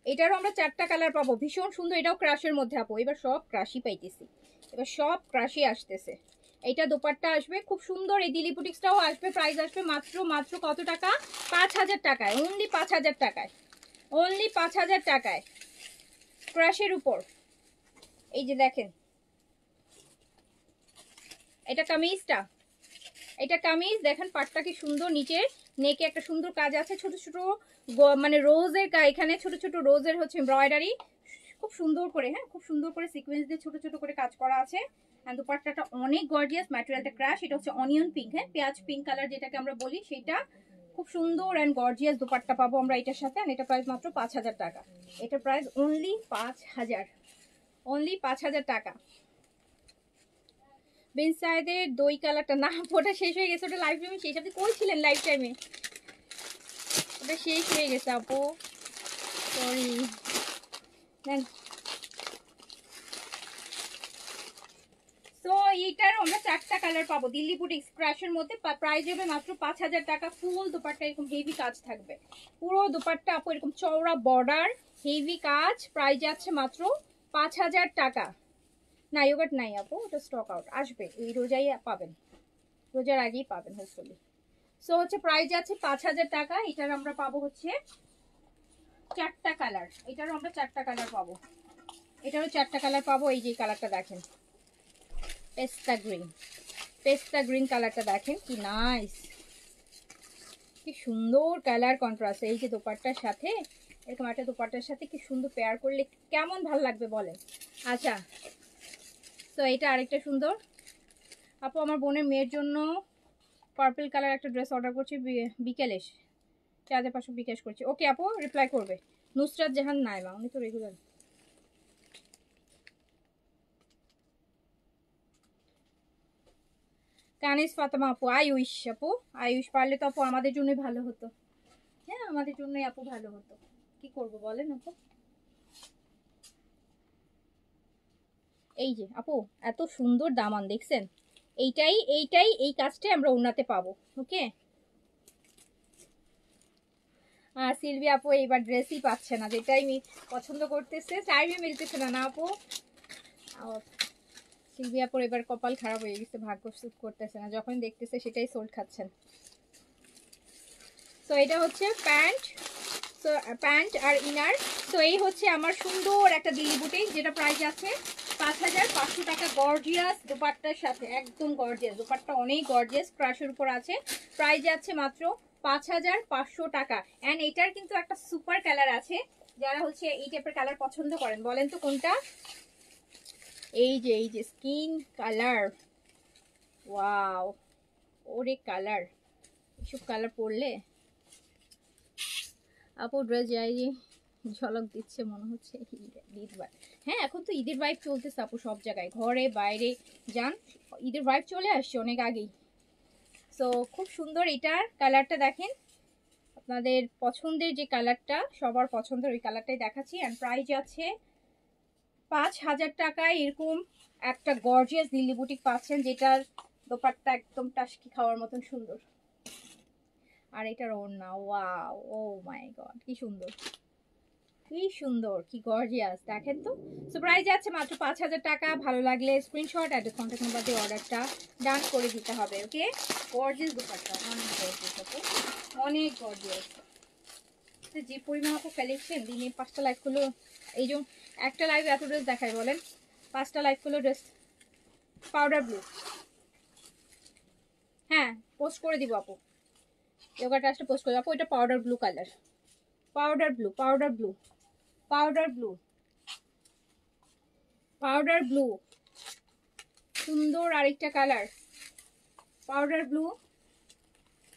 এটারও আমরা 4টা কালার পাবো, ভীষণ সুন্দর। এটাও ক্রাশের মধ্যে আপু, এবার সব ক্রাশই পাইতেছি, এবার সব ক্রাশই আসতেছে। এইটা দোপাট্টা আসবে খুব সুন্দর, এই দিল্লি বুটিক্সটাও আসবে। প্রাইস আসবে মাত্র মাত্র কত টাকা? 5000 টাকায়, অনলি 5000 টাকায়, অনলি 5000 টাকায় ক্রাশের উপর। এই যে দেখেন, এটা কামিজটা, এটা কামিজ দেখেন, পাটটা কি সুন্দর, নিচে নেকে একটা সুন্দর কাজ আছে, ছোট ছোট মানে রোজের, এখানে ছোট ছোট রোজের হচ্ছে এমব্রয়ডারি, খুব সুন্দর করে, হ্যাঁ খুব সুন্দর করে সিকোয়েন্স দিয়ে ছোট ছোট করে কাজ করা আছে। এন্ড দুপাট্টাটা অনেক গর্জিয়াস, ম্যাটেরিয়ালটা ক্রাশ, এটা হচ্ছে অনিয়ন পিঙ্ক, হ্যাঁ পেঁয়াজ পিঙ্ক কালার যেটাকে আমরা বলি, সেটা খুব সুন্দর এন্ড গর্জিয়াস দুপাট্টা পাবো আমরা এটার সাথে। আর এটা প্রাইস মাত্র 5000 টাকা, এটা প্রাইস অনলি 5000, অনলি 5000 টাকা। বেনসাইদের দই কালারটা না, ওটা শেষ হয়ে গেছে, ওটা লাইভ টাইমে শেষ। আপনি কই ছিলেন লাইভ টাইমে? ওটা শেষ হয়ে গেছে আপু, সরি। তো এইটার আমরা 4টা কালার পাবো দিল্লি বুটিক্স ক্রাশের মধ্যে। প্রাইস হবে মাত্র 5000 টাকা। ফুল দুপাট্টা এরকম হেভি কাজ থাকবে, পুরো দুপাট্টা আপু এরকম চওড়া বর্ডার, হেভি কাজ। প্রাইস আছে মাত্র 5000 টাকা। না ইয়োগাট নাই আপু, ওটা স্টক আউট, আসবে এই রোজাই পাবেন, রোজার আগেই পাবেন হোপফুলি। সো হচ্ছে প্রাইস আছে 5000 টাকা। এটার আমরা পাবো হচ্ছে 4টা কালার, এটারও আমরা 4টা কালার পাবো, এটারও 4টা কালার পাবো। এই যে কালারটা দেখেন, পেস্তা গ্রিন, পেস্তা গ্রিন কালারটা দেখেন কি নাইস, কি সুন্দর কালার কন্ট্রাস্ট। এই যে দোপাট্টার সাথে এরকম একটা দোপাট্টার সাথে কি সুন্দর পেয়ার করলে কেমন ভালো লাগবে বলেন। আচ্ছা, তো এটা আরেকটা সুন্দর আপু, আমার বোনের মেয়ের জন্য পার্পল কালার একটা ড্রেস অর্ডার করছি, বিকেলে 4500 বিকাশ করছি। ওকে আপু, রিপ্লাই করবে। নুসরাত জাহান নাইমা, উনি তো রেগুলার। কানিস ফাতেমা আপু, আয়ুষ আপু, আয়ুষ পারলে তো আপু আমাদের জন্যই ভালো হতো, হ্যাঁ আমাদের জন্যই আপু ভালো হতো, কি করব বলেন আপু। এই যে আপু এত সুন্দর দামান দেখছেন, এইটাই এইটাই এই কাজটাই আমরা ওনাতে পাবো। ওকে, সিলভি আপু এইবার ড্রেসই পাচ্ছে না, যেটাই পছন্দ করতেছে টাইমে মিলতেছে না। না আপু, সিলভি আপুর এবার কপাল খারাপ হয়ে গেছে, ভাগ্য সুট করতেছে না, যখন দেখতেছে সেটাই সোল্ড খাচ্ছেন। তো এটা হচ্ছে প্যান্ট, তো প্যান্ট আর ইনার। তো এই হচ্ছে আমার সুন্দর একটা দিল্লি বুটিক, যেটা প্রাইস আছে 5500 টাকা। গর্জিয়াস দুপাট্টার সাথে, একদম গর্জিয়াস দুপাট্টা, অনেক গর্জিয়াস, ক্রাশের উপর আছে। প্রাইস আছে মাত্র 5500 টাকা। অ্যান্ড এটার কিন্তু একটা সুপার কালার আছে, যারা হচ্ছে এই টাইপের কালার পছন্দ করেন বলেন তো কোনটা। এই যে স্কিন কালার, ওয়াও, ওরে কালার, এসব কালার পরলে আপু ড্রেস যাই ঝলক দিচ্ছে মনে হচ্ছে ঈদ ভাই। হ্যাঁ এখন তো ঈদের ভাইব চলতেছে আপু, সব জায়গায় ঘরে বাইরে যান ঈদের ভাইব চলে আসছে অনেক আগেই। সো খুব সুন্দর, এটার কালারটা দেখেন, আপনাদের পছন্দের যে কালারটা, সবার পছন্দের ওই কালারটাই দেখাচ্ছি। অ্যান্ড প্রাইস আছে 5000 টাকায়। এরকম একটা গর্জিয়াস দিল্লি বুটিক পাচ্ছেন, যেটার দোপাট্টা একদম টাসকি খাওয়ার মতন সুন্দর। আর এটার ওড়না, ওয়াও, ও মাই গড কি সুন্দর, কি সুন্দর, কি গর্জিয়াস দেখেন তো। সো প্রাইস আছে মাত্র 5000 টাকা। ভালো লাগলে স্ক্রিনশট, অ্যাড্রেস, কন্ট্যাক্ট নাম্বার দিয়ে অর্ডারটা ডান করে দিতে হবে। ওকে, গর্জিয়াস দুপাট্টা, অনেক গর্জিয়াস, অনেক গর্জিয়াস। যে পরিমাণ আপু কালেকশন, দিনে 5টা লাইভ করলো, এই যে একটা লাইভে এত ড্রেস দেখায় বলেন, 5টা লাইভ করলো ড্রেস। পাউডার ব্লু, হ্যাঁ পোস্ট করে দিব আপু, যোগাটা আসলে পোস্ট করে আপু। এটা powder blue colour, powder blue, powder blue, powder blue, powder blue, সুন্দর আরেকটা colour powder blue.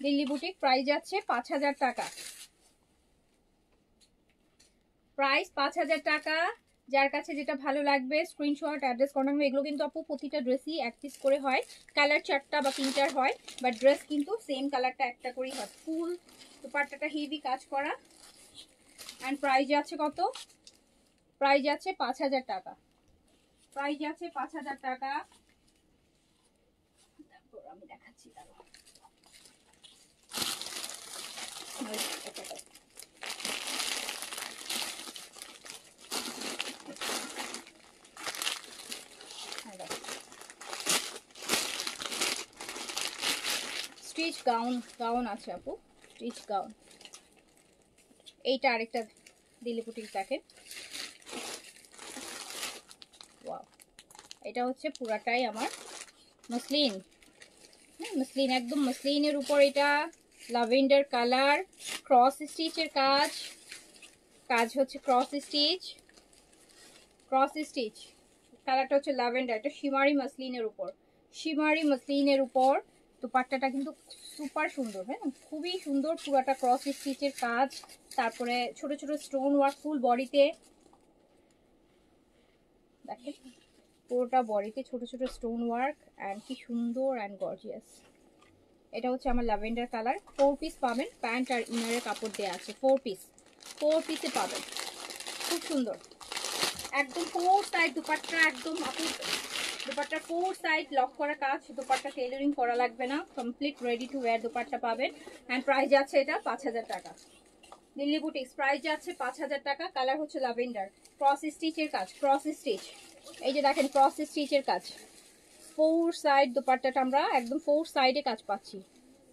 Delhi boutique, price যাচ্ছে 5000 টাকা, প্রাইস 5000 টাকা। যার কাছে যেটা ভালো লাগবে স্ক্রিনশট, অ্যাড্রেস, কন্টাক্ট, এগুলো কিন্তু আপু প্রতিটা ড্রেসই এক পিস করে হয়, কালার 4টা বা 3টার হয়, বাট ড্রেস কিন্তু সেম কালারটা একটা করেই হয়। ফুল দুপাট্টাটা হেভি কাজ করা, অ্যান্ড প্রাইস যাচ্ছে কত? প্রাইস যাচ্ছে 5000 টাকা, প্রাইস যাচ্ছে 5000 টাকা। তারপর আমি দেখাচ্ছি, দাঁড়াও। স্টিচ গাউন, গাউন আছে আপু, স্টিচ গাউন। এইটা আরেকটা দিল্লি বুটিক দেখেন, ওয়াও, এটা হচ্ছে পুরাটাই আমার মসলিন, মসলিন, একদম মসলিনের উপর এটা ল্যাভেন্ডার কালার, ক্রস স্টিচের কাজ, কাজ হচ্ছে ক্রস স্টিচ, ক্রস স্টিচ, কালারটা হচ্ছে ল্যাভেন্ডার। এটা শিমারি মসলিনের উপর, শিমারি মসলিনের উপর দুপাট্টাটা কিন্তু সুপার সুন্দর, হ্যাঁ খুবই সুন্দর, পুরাটা ক্রস স্টিচের কাজ, তারপরে ছোট ছোট স্টোন ওয়ার্ক ফুল বডিতে, দেখেন পুরোটা বডিতে ছোট ছোট স্টোন ওয়ার্ক, অ্যান্ড কি সুন্দর অ্যান্ড গর্জিয়াস। এটা হচ্ছে আমার ল্যাভেন্ডার কালার, 4 পিস পাবেন, প্যান্ট আর ইনারের কাপড় দেওয়া আছে, 4 পিস, 4 পিসে পাবেন, খুব সুন্দর, একদম 4 সাইড দুপাট্টা, একদম আপু দুপাট্টা 4 সাইড লক করা কাজ, দুপাট্টা টেলারিং করা লাগবে না, complete ready to wear dupatta পাবেন। অ্যান্ড প্রাইস যাচ্ছে এটা 5000 টাকা, দিল্লি বুটিক্স, প্রাইস যাচ্ছে 5000 টাকা। কালার হচ্ছে ল্যাভেন্ডার, ক্রস স্টিচের কাজ, ক্রস স্টিচ, এই যে দেখেন ক্রস স্টিচের কাজ, 4 সাইড দুপাট্টাটা আমরা একদম 4 সাইডে কাজ পাচ্ছি,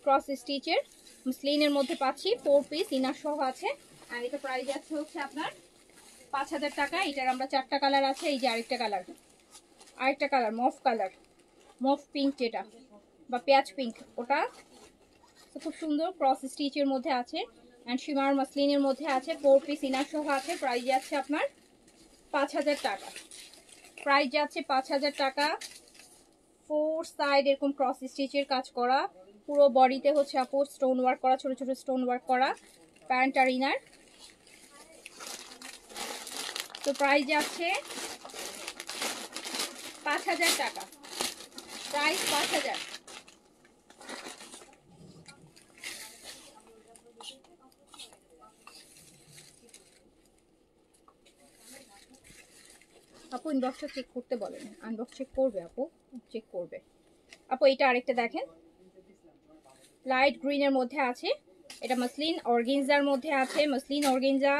ক্রস স্টিচের মসলিনের মধ্যে পাচ্ছি, 4 পিস ইনার সহ আছে। আর এটা প্রাইস যাচ্ছে হচ্ছে আপনার 5000 টাকা। এটার আমরা 4টা কালার আছে, এই যে আরেকটা কালার, আরেকটা কালার মফ কালার, মফ পিঙ্ক যেটা বা পেঁয়াজ পিঙ্ক, ওটা তো খুব সুন্দর ক্রস স্টিচের মধ্যে আছে, অ্যান্ড শিমার মসলিনের মধ্যে আছে, 4 পিস ইনার সহ আছে। প্রাইস যাচ্ছে আপনার 5000 টাকা, প্রাইস যাচ্ছে 5000 টাকা। 4 সাইড এরকম ক্রস স্টিচের কাজ করা, পুরো বডিতে হচ্ছে আপু স্টোন ওয়ার্ক করা, ছোট ছোট স্টোন ওয়ার্ক করা, প্যান্ট আর ইনার। তো প্রাইস যাচ্ছে 5000 টাকা, প্রাইস 5000। আপু ইনবক্সটা চেক করতে বলেন, আনবক্স চেক করবে আপু, চেক করবে আপু। এটা আরেকটা দেখেন, লাইট গ্রিনের মধ্যে আছে, এটা মসলিন অর্গেনজার মধ্যে আছে, মসলিন অর্গেনজা,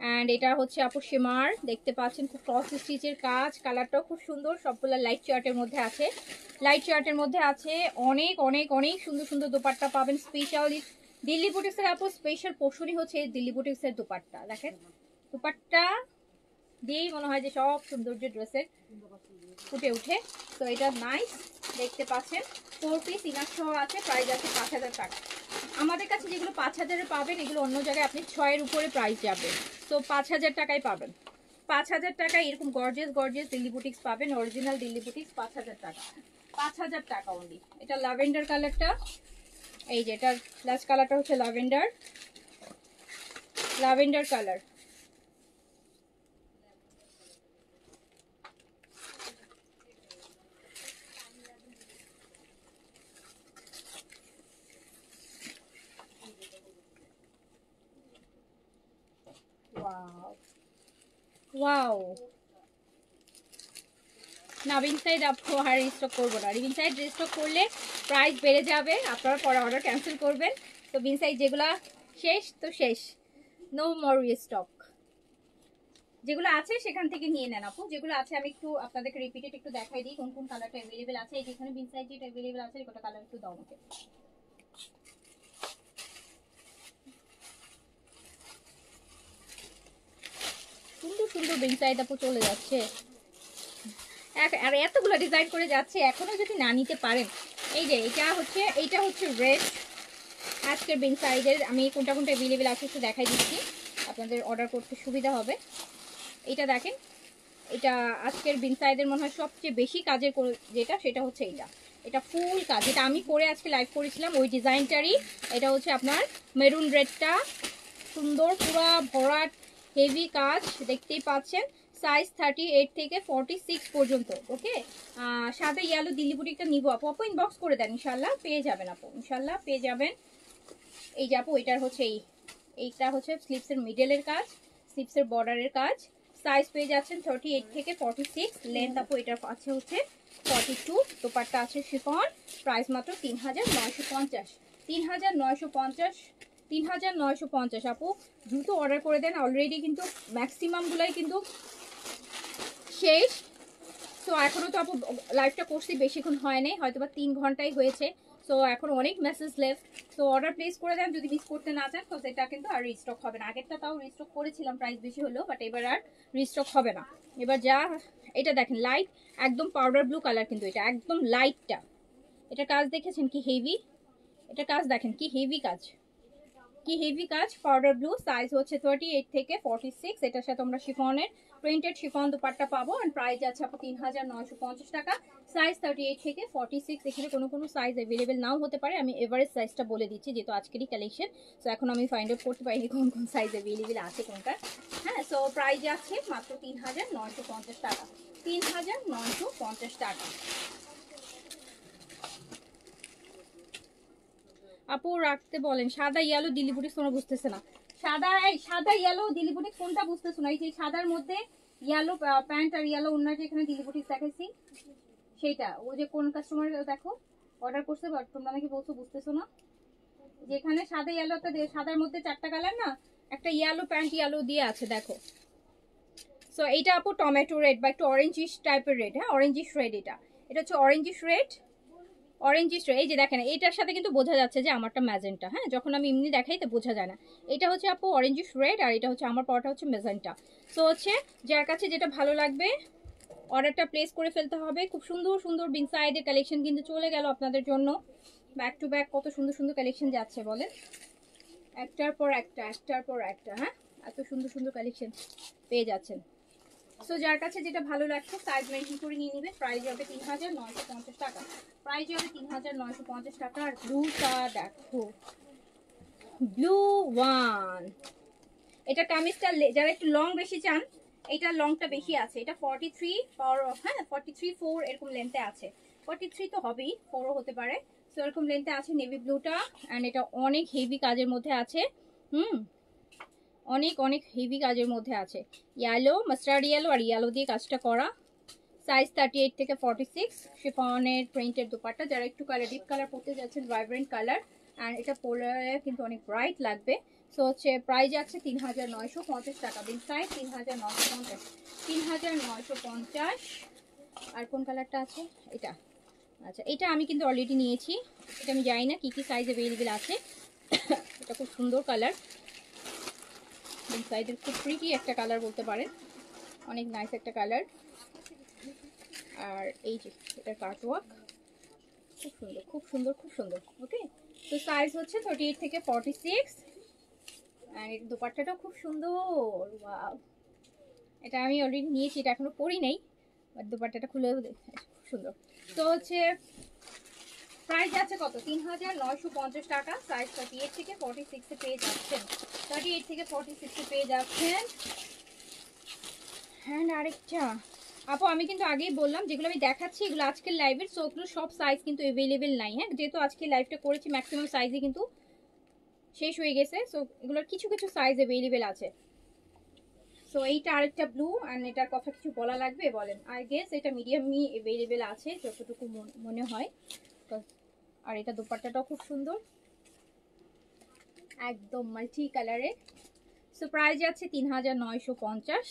অ্যান্ড এটা হচ্ছে আপু শিমার, দেখতে পাচ্ছেন খুব ক্রস স্টিচের কাজ, কালারটাও খুব সুন্দর, সবগুলো লাইট চার্টের মধ্যে আছে, লাইট চার্টের মধ্যে আছে। অনেক অনেক অনেক সুন্দর সুন্দর দোপাট্টা পাবেন, স্পেশালি দিল্লি বুটিক্সের আপু স্পেশাল পোর্শনই হচ্ছে দিল্লি বুটিক্সের দোপাট্টা। দেখেন দোপাট্টা দিয়েই মনে হয় যে সব সৌন্দর্য ড্রেসের ফুটে উঠে। তো এটা নাইস, দেখতে পাচ্ছেন 4 পিস ইনার সহ আছে, প্রাইস আছে 5000 টাকা। আমাদের কাছে যেগুলো 5000-এ পাবেন, এগুলো অন্য জায়গায় আপনি 6-এর উপরে প্রাইস যাবে, তো 5000 টাকায় পাবেন, 5000 টাকায় এরকম গর্জিয়াস গর্জিয়াস দিল্লি বুটিক্স পাবেন, অরিজিনাল দিল্লি বুটিক্স 5000 টাকা, 5000 টাকা অনলি। এটা ল্যাভেন্ডার কালারটা, এই যে এটার লাস্ট কালারটা হচ্ছে lavender, lavender colour. Wow wow, না বিনসাইড আপু আর রিস্টক করবো না, বিনসাইড রিস্টক করলে প্রাইস বেড়ে যাবে, আপনারা পরে অর্ডার ক্যান্সেল করবেন। তো বিনসাইড যেগুলো শেষ তো শেষ, নো মোর রিস্টক, যেগুলো আছে সেখান থেকে নিয়ে নেন আপু, যেগুলো আছে আমি একটু আপনাদেরকে রিপিটেড একটু দেখাই দিই কোন কোন কালারটা অ্যাভেলেবেল আছে। এই যেখানে বিনসাইড যেটা অ্যাভেলেবেল আছে এটা কালার একটু দাও আমাকে। সুন্দর সুন্দর বিন সাইজ আপু চলে যাচ্ছে। আর এতগুলো ডিজাইন করে যাচ্ছে, এখনো যদি না নিতে পারেন, এই যে এইটা হচ্ছে রেড আজকের বিন সাইজের। আমি কোনটা কোনটা অ্যাভেলেবেল আছে একটু দেখাই দিচ্ছি, আপনাদের অর্ডার করতে সুবিধা হবে। এটা দেখেন, এটা আজকের বিন সাইজের মনে হয় সবচেয়ে বেশি কাজের যেটা সেটা হচ্ছে এটা ফুল কাজ, এটা আমি পরে আজকে লাইভ করেছিলাম ওই ডিজাইনটারই। এটা হচ্ছে আপনার মেরুন রেডটা, সুন্দর পুরো ভরাট হেভি কাজ দেখতেই পাচ্ছেন। সাইজ 38 থেকে 46 পর্যন্ত। ওকে, সাদা ইয়েলো দিল্লি বুটিকটা নিব আপু, আপু ইনবক্স করে দেন, ইনশাল্লাহ পেয়ে যাবেন আপু, ইনশাল্লাহ পেয়ে যাবেন। এই যে আপু এটার হচ্ছে এইটা হচ্ছে স্লিপসের মিডলের কাজ, স্লিপসের বর্ডারের কাজ। সাইজ পেয়ে যাচ্ছেন 38 থেকে 46। লেন্থ আপু এটার আছে হচ্ছে 42। দোপাট্টা আছে শিফন। প্রাইস মাত্র 3950। 3950, 3950 আপু দ্রুত অর্ডার করে দেন। অলরেডি কিন্তু ম্যাক্সিমামগুলাই কিন্তু শেষ। তো এখনো তো আপু লাইভটা করছি বেশিক্ষণ হয় নাই, হয়তো বা 3 ঘন্টাই হয়েছে। সো এখন অনেক মেসেজ লেফট, তো অর্ডার প্লেস করে দেন যদি মিস করতে না চান, বিকজ এটা কিন্তু আর রিস্টক হবে না। আগেরটা তাও রিস্টক করেছিলাম, প্রাইস বেশি হলো, বাট এবার আর রিস্টক হবে না। এবার এটা দেখেন লাইট একদম পাউডার ব্লু কালার, কিন্তু এটা একদম লাইটটা। এটা কাজ দেখেছেন কি হেভি, এটা কাজ দেখেন কি হেভি কাজ, কি হেভি কাজ, পাউডার ব্লু। সাইজ হচ্ছে 38 থেকে 46। এটার সাথে আমরা শিফনের প্রিন্টেড শিফন দুপাট্টা পাবো। এন্ড প্রাইস আছে আপু 3950 টাকা। সাইজ 38 থেকে 46। এখানে কোনো সাইজ অ্যাভেলেবেল নাও হতে পারে, আমি এভারেজ সাইজটা বলে দিচ্ছি যেহেতু আজকেরই কালেকশন। সো এখন আমি ফাইন্ড আউট করতে পারিনি কোন সাইজ অ্যাভেলেবেল আছে কোনটা। হ্যাঁ, সো প্রাইস আছে মাত্র 3950 টাকা, 3950 টাকা। আপু রাখতে বলেন। সাদা ইয়েলো দিল্লি বুটিক তোমরা বুঝতেছে না, সাদা ইয়েলো দিল্লি বুটিক কোনটা বুঝতেছো না? এই যে সাদার মধ্যে ইয়েলো প্যান্ট আর ইয়েলো ওন্না যে এখানে দিল্লি বুটিক দেখাইছি সেইটা, ও যে কোন কাস্টমার দেখো অর্ডার করছে, বাট তোমরা নাকি বলছো বুঝতেছো না। যেখানে সাদা ইয়েলো একটা সাদার মধ্যে 4টা কালার না, একটা ইয়েলো প্যান্ট ইয়েলো দিয়ে আছে দেখো। সো এইটা আপু টমেটো রেড বা একটু অরেঞ্জিশ টাইপের রেড। হ্যাঁ, অরেঞ্জিশ রেড। এটা হচ্ছে অরেঞ্জিশ রেড, অরেঞ্জিশ রেড। এই যে দেখেন এটার সাথে কিন্তু বোঝা যাচ্ছে যে আমারটা ম্যাজেন্টা। হ্যাঁ, যখন আমি এমনি দেখাই তো বোঝা যায় না। এটা হচ্ছে আপু অরেঞ্জিশ রেড, আর এটা হচ্ছে আমার পরটা হচ্ছে ম্যাজেন্টা। সো হচ্ছে যার কাছে যেটা ভালো লাগবে অর্ডারটা প্লেস করে ফেলতে হবে। খুব সুন্দর সুন্দর বিন সাইডের কালেকশন কিন্তু চলে গেল আপনাদের জন্য, ব্যাক টু ব্যাক কত সুন্দর সুন্দর কালেকশন যাচ্ছে বলেন, একটার পর একটা, একটার পর একটা। হ্যাঁ, এত সুন্দর সুন্দর কালেকশন পেয়ে যাচ্ছেন। সো যার কাছে যেটা ভালো লাগছে সাইজ মেনশন করে নিয়ে নেবে। প্রাইস হবে 3950 টাকা, প্রাইস হবে 3950 টাকা। আর ব্লুটা দেখো, ব্লু ওয়ান। এটা কামিজটা যারা একটু লং বেশি চান, এটা লংটা বেশি আছে, এটা 43 পাওয়ার অফ। হ্যাঁ, 43 4 এরকম লেন্থে আছে, 43 তো হবেই, 4ও হতে পারে। সো এরকম লেন্থে আছে নেভি ব্লুটা। অ্যান্ড এটা অনেক হেভি কাজের মধ্যে আছে। অনেক অনেক হেভি কাজের মধ্যে আছে। ইয়েলো, মাস্টার্ড ইয়েলো আর ইয়েলো দিয়ে কাজটা করা। সাইজ 38 থেকে 46। শিফনের প্রিন্টের দুপাট্টা। যারা একটু কালার ডিপ কালার পরতে যাচ্ছেন, ভাইব্রেন্ট কালার, অ্যান্ড এটা পরলে কিন্তু অনেক ব্রাইট লাগবে। সো হচ্ছে প্রাইস আছে 3950 টাকা। বিন সাইজ 3950, 3950। আর কোন কালারটা আছে? এটা। আচ্ছা, এটা আমি কিন্তু অলরেডি নিয়েছি, এটা আমি জানি না কি কি সাইজ অ্যাভেলেবেল আছে। এটা খুব সুন্দর কালার, বিন সাইজের খুব প্রিটি একটা কালার বলতে পারেন, অনেক নাইস একটা কালার। আর এই যে এটার কাটওয়ার্ক খুব সুন্দর, খুব সুন্দর, খুব সুন্দর। ওকে, তো সাইজ হচ্ছে 38 থেকে 46। আর এর দোপাট্টাটাও খুব সুন্দর। ওয়াও, এটা আমি অলরেডি নিয়েছি, এটা এখনো পরি নাই, বাট দোপাট্টাটা খুলেও খুব সুন্দর। তো হচ্ছে প্রাইস আছে কত? 3950 টাকা। সাইজ 38 থেকে 46 এ পেয়ে যাচ্ছেন, 38 থেকে 46 এ পেয়ে যাচ্ছেন। হ্যাঁ, আরেকটা আপু আমি কিন্তু আগেই বললাম যেগুলো আমি দেখাচ্ছি এগুলো আজকের লাইভের, সো ওগুলো সব সাইজ কিন্তু অ্যাভেলেবেল নাই। হ্যাঁ, যেহেতু আজকে লাইভটা করেছি ম্যাক্সিমাম সাইজই কিন্তু শেষ হয়ে গেছে, সো এগুলোর কিছু কিছু সাইজ অ্যাভেলেবেল আছে। সো এইটা আরেকটা ব্লু, অ্যান্ড এটার কথা কিছু বলা লাগবে বলেন? আই গেস এটা মিডিয়ামই অ্যাভেলেবেল আছে যতটুকু মনে হয়। আর এটা দোপাট্টাটাও খুব সুন্দর, একদম মাল্টি কালারে। সো প্রাইস যাচ্ছে 3950।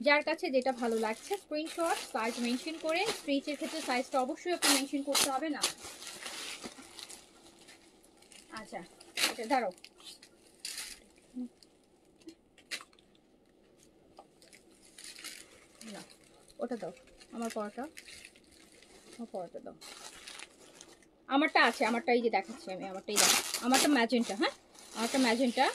যার কাছে যেটা ভালো লাগছে স্ক্রিনশট সাইজ মেনশন করে, স্ট্রিচের ক্ষেত্রে সাইজটা অবশ্যই আপনি মেনশন করতে হবে না। আচ্ছা, এটা ধরো, ওটা দাও, আমার পরাটা, আমার পরাটা দাও। আমারটা আছে, আমারটা এই যে দেখাচ্ছি আমি, আমারটাই দেখো, আমারটা ম্যাজেন্টা, হ্যাঁ আমারটা ম্যাজেন্টা,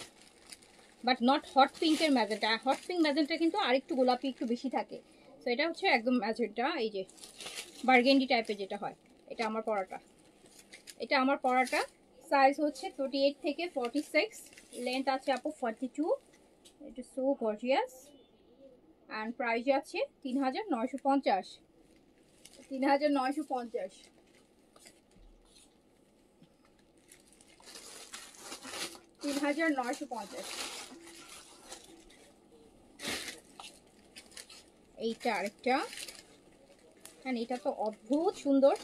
বাট নট হট পিঙ্কের ম্যাজেন্টা। হট পিঙ্ক ম্যাজেন্টা কিন্তু আরেকটু গোলাপি একটু বেশি থাকে। সো এটা হচ্ছে একদম ম্যাজেন্টা, এই যে বার্গেন্ডি টাইপের যেটা হয়, এটা আমার পরাটা, এটা আমার পরাটা। সাইজ হচ্ছে 38 থেকে 46, লেন্থ আছে আপু 42। এটা সো গর্জিয়াস অ্যান্ড প্রাইস আছে 3950, 3950, 3950। এইটা আরেকটা, হ্যাঁ এটা তো অদ্ভুত সুন্দর।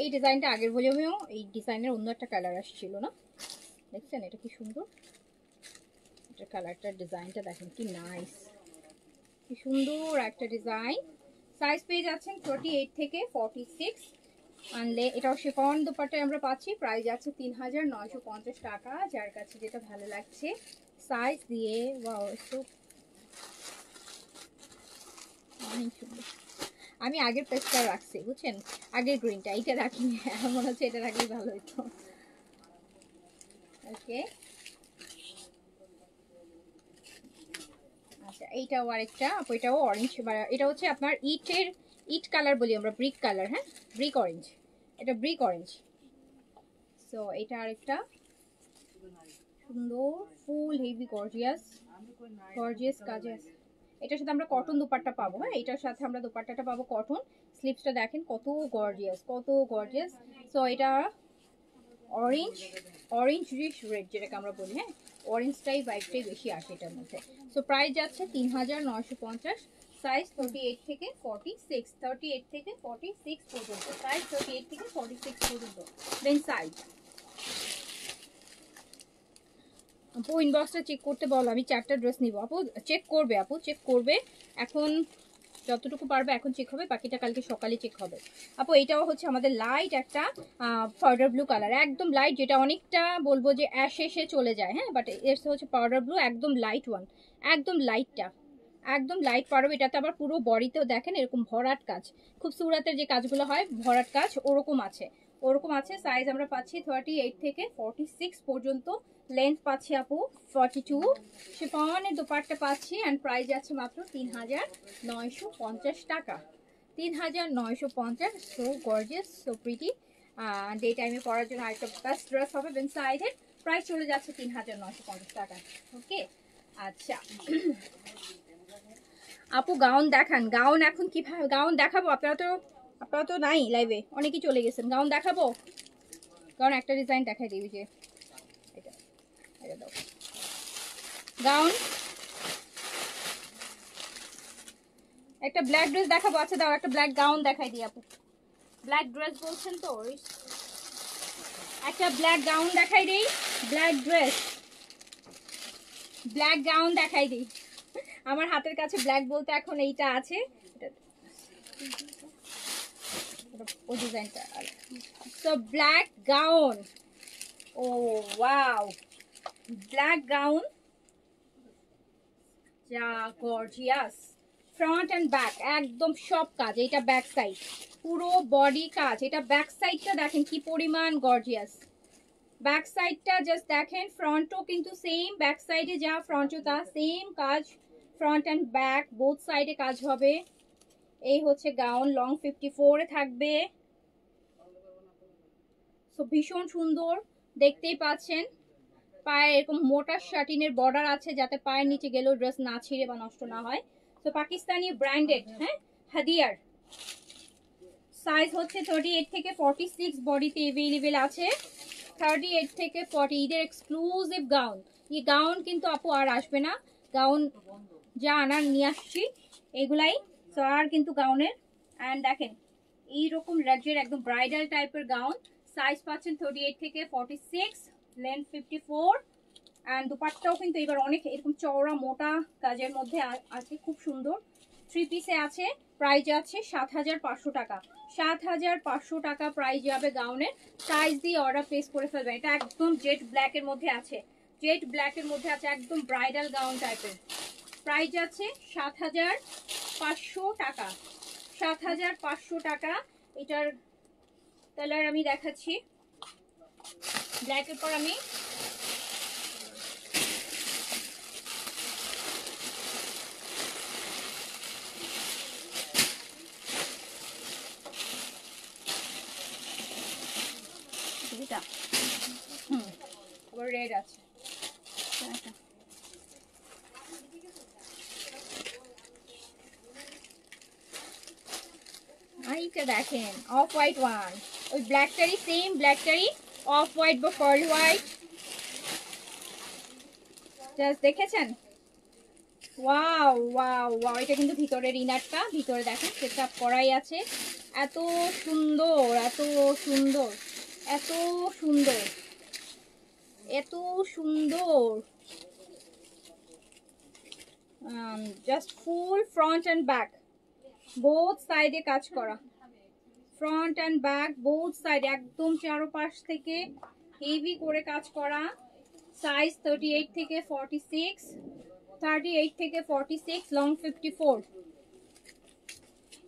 এই ডিজাইনটা আগের ভলিউমেও এই ডিজাইনের অন্য একটা কালার আসছিল না, দেখছেন এটা কি সুন্দর, এটা কালারটার ডিজাইনটা দেখেন কি নাইস, কি সুন্দর একটা ডিজাইন। সাইজ পেয়ে যাচ্ছেন 38 থেকে 46, আনলে এটাও শিফন দুপাট্টায় আমরা পাচ্ছি। প্রাইস আছে 3950 টাকা। যার কাছে যেটা ভালো লাগছে সাইজ দিয়ে, ওয়াও একটু অনেক সুন্দর। আমি আগের পেজটা রাখছি বুঝছেন, আগের গ্রিনটা, এইটা রাখিনি, এখন মনে হচ্ছে এটা রাখলে ভালো হতো। ওকে আচ্ছা, এইটাও আরেকটা আপু, এটাও অরেঞ্জ, এটা হচ্ছে আপনার ইট কালার বলি আমরা, ব্রিক কালার, হ্যাঁ ব্রিক অরেঞ্জ, এটা ব্রিক অরেঞ্জ। সো এটা আরেকটা সুন্দর ফুল হেভি গর্জিয়াস, গর্জিয়াস কাজে আছে। এটার সাথে আমরা কটন দুপাট্টা পাবো, হ্যাঁ এটার সাথে আমরা দুপাট্টাটা পাবো কটন। স্লিপসটা দেখেন কত গর্জিয়াস, কত গর্জিয়াস। সো এটা অরেঞ্জ, অরেঞ্জ রিশ রেড যেটাকে আমরা বলি, হ্যাঁ অরেঞ্জটাই ভাইবটাই বেশি আসে এটার মধ্যে। সো প্রাইস যাচ্ছে 3950, সাইজ 38 থেকে 46, 38 থেকে 46 পর্যন্ত, সাইজ 38 থেকে 46 পর্যন্ত। দেন সাইজ আপু ইনবক্সটা চেক করতে বলো, আমি 4টা ড্রেস নিব। আপু চেক করবে, আপু চেক করবে, এখন যতটুকু পারবে এখন চেক হবে, বাকিটা কালকে সকালে চেক হবে। আপু এইটাও হচ্ছে আমাদের লাইট একটা পাউডার ব্লু কালার, একদম লাইট, যেটা অনেকটা বলবো যে অ্যাশ এসে চলে যায়, হ্যাঁ বাট এর হচ্ছে পাউডার ব্লু, একদম লাইট ওয়ান, একদম লাইটটা, একদম লাইট পারবে। এটাতে আবার পুরো বডিতেও দেখেন এরকম ভরাট কাজ, খুব সুরাতের যে কাজগুলো হয় ভরাট কাজ ওরকম আছে, ওরকম আছে। সাইজ আমরা পাচ্ছি 38 থেকে 46 পর্যন্ত, লেন্থ পাচ্ছি আপু 42, শিফনের দোপাট্টা পাচ্ছি অ্যান্ড প্রাইস আছে মাত্র 3950 টাকা, 3950। So gorgeous, so pretty, day টাইমে পরার জন্য আরেকটা বেস্ট ড্রেস হবে। দেন সাইডের প্রাইস চলে যাচ্ছে 3950 টাকা। ওকে আচ্ছা আপু গাউন দেখান, গাউন এখন কিভাবে গাউন দেখাবো, আপনারা তো নাই লাইভে, অনেকেই চলে গেছেন, গাউন দেখাবো। গাউন একটা ডিজাইন দেখাই দিই, যে এটা এটা দাও গাউন, একটা ব্ল্যাক ড্রেস দেখাবো। আচ্ছা দাও একটা ব্ল্যাক গাউন দেখাই দিই আপু, ব্ল্যাক ড্রেস বলছেন তো, একটা ব্ল্যাক গাউন দেখাই দিই, ব্ল্যাক ড্রেস, ব্ল্যাক গাউন দেখাই দিই। আমার হাতের কাছে ব্ল্যাক বলতে এখন এইটা আছে, ও ডিজাইনটা। সো ব্ল্যাক গাউন, ও ওয়াও, ব্ল্যাক গাউন যা গর্জিয়াস, ফ্রন্ট এন্ড ব্যাক একদম সব কাজ, এটা ব্যাক সাইড পুরো বডি কাজ, এটা ব্যাক সাইডটা দেখেন কি পরিমাণ গর্জিয়াস, ব্যাক সাইডটা জাস্ট দেখেন, ফ্রন্টও কিন্তু সেম, ব্যাক সাইডে যা ফ্রন্টও তা সেম কাজ, ফ্রন্ট এন্ড ব্যাক বোথ সাইডে কাজ হবে। এই হচ্ছে গাউন, লং 54 এ থাকবে। সো ভীষণ সুন্দর, দেখতেই পাচ্ছেন পায়ে এরকম মোটা শাটিনের বর্ডার আছে, যাতে পায়ের নিচে গেলেও ড্রেস না ছিঁড়ে বা নষ্ট না হয়। তো পাকিস্তানি ব্র্যান্ডেড, হ্যাঁ হাদিয়ার। সাইজ হচ্ছে 38 থেকে 46 বডিতে অ্যাভেলেবেল আছে, 38 থেকে 40, ঈদের এক্সক্লুসিভ গাউন। এই গাউন কিন্তু আপু আর আসবে না, গাউন যা আনার নিয়ে আসছি এগুলাই। সো আর কিন্তু গাউনের, অ্যান্ড দেখেন এইরকম রেডের একদম ব্রাইডাল টাইপের গাউন, সাইজ পাচ্ছেন 38 থেকে 46, লেন্থ 54, অ্যান্ড দুপাট্টাও কিন্তু এবার অনেক এরকম চওড়া মোটা কাজের মধ্যে আছে, খুব সুন্দর। 3 পিসে আছে, প্রাইস আছে 7500 টাকা, 7500 টাকা প্রাইস যাবে গাউনের। সাইজ দিয়ে অর্ডার প্লেস করে ফেলবেন। এটা একদম জেড ব্ল্যাকের মধ্যে আছে, জেড ব্ল্যাকের মধ্যে আছে, একদম ব্রাইডাল গাউন টাইপের। প্রাইস আছে 7500 টাকা, 7,500 টাকা। এটার কালার আমি দেখাচ্ছি, ব্ল্যাকের পর আমি এটা আবার রেড আছে। এটা এইটা দেখেন অফ হোয়াইট ওয়ান, ওই ব্ল্যাকটারই সেম, ব্ল্যাকটারই অফ হোয়াইট বা পার্ল হোয়াইট, জাস্ট দেখেছেন? ওয়াও ওয়াও ওয়াও, এটা কিন্তু ভিতরের ইনারটা, ভিতরে দেখেন সেট আপ করাই আছে। এত সুন্দর, এত সুন্দর, এত সুন্দর, এত সুন্দর, just full front and back both সাইডে কাজ করা, front and back both side একদম চারপাশ থেকে হেভি করে কাজ করা। সাইজ 38 থেকে 46, 38 থেকে 46, লং 54,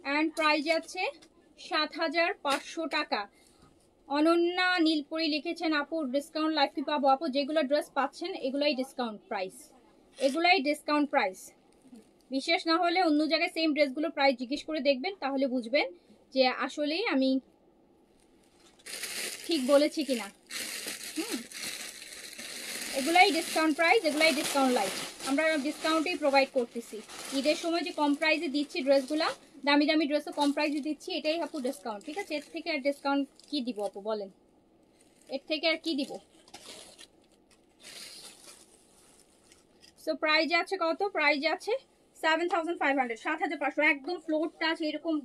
অ্যান্ড প্রাইস যাচ্ছে 7,500 টাকা। অনন্যা নীলপরি লিখেছেন আপু ডিসকাউন্ট লাইফ কি পাবো? আপু যেগুলো ড্রেস পাচ্ছেন এগুলাই ডিসকাউন্ট প্রাইস, এগুলাই ডিসকাউন্ট প্রাইস। বিশেষ না হলে অন্য জায়গায় সেম ড্রেসগুলোর প্রাইস জিজ্ঞেস করে দেখবেন, তাহলে বুঝবেন যে আসলেই আমি ঠিক বলেছি কিনা। এগুলাই ডিসকাউন্ট প্রাইস, এগুলাই ডিসকাউন্ট লাইফ। আমরা ডিসকাউন্টেই প্রোভাইড করতেছি। ঈদের সময় যে কম প্রাইসে দিচ্ছি ড্রেসগুলা, দামি দামি ড্রেসও কম প্রাইসে দিচ্ছি, এটাই আপু ডিসকাউন্ট। ঠিক আছে, এর থেকে আর ডিসকাউন্ট কি দিব আপু বলেন? এর থেকে আর কি দিব? সো প্রাইস আছে কত? প্রাইস আছে 7,500, 7,500। একদম ফ্লোর টাচ এরকম,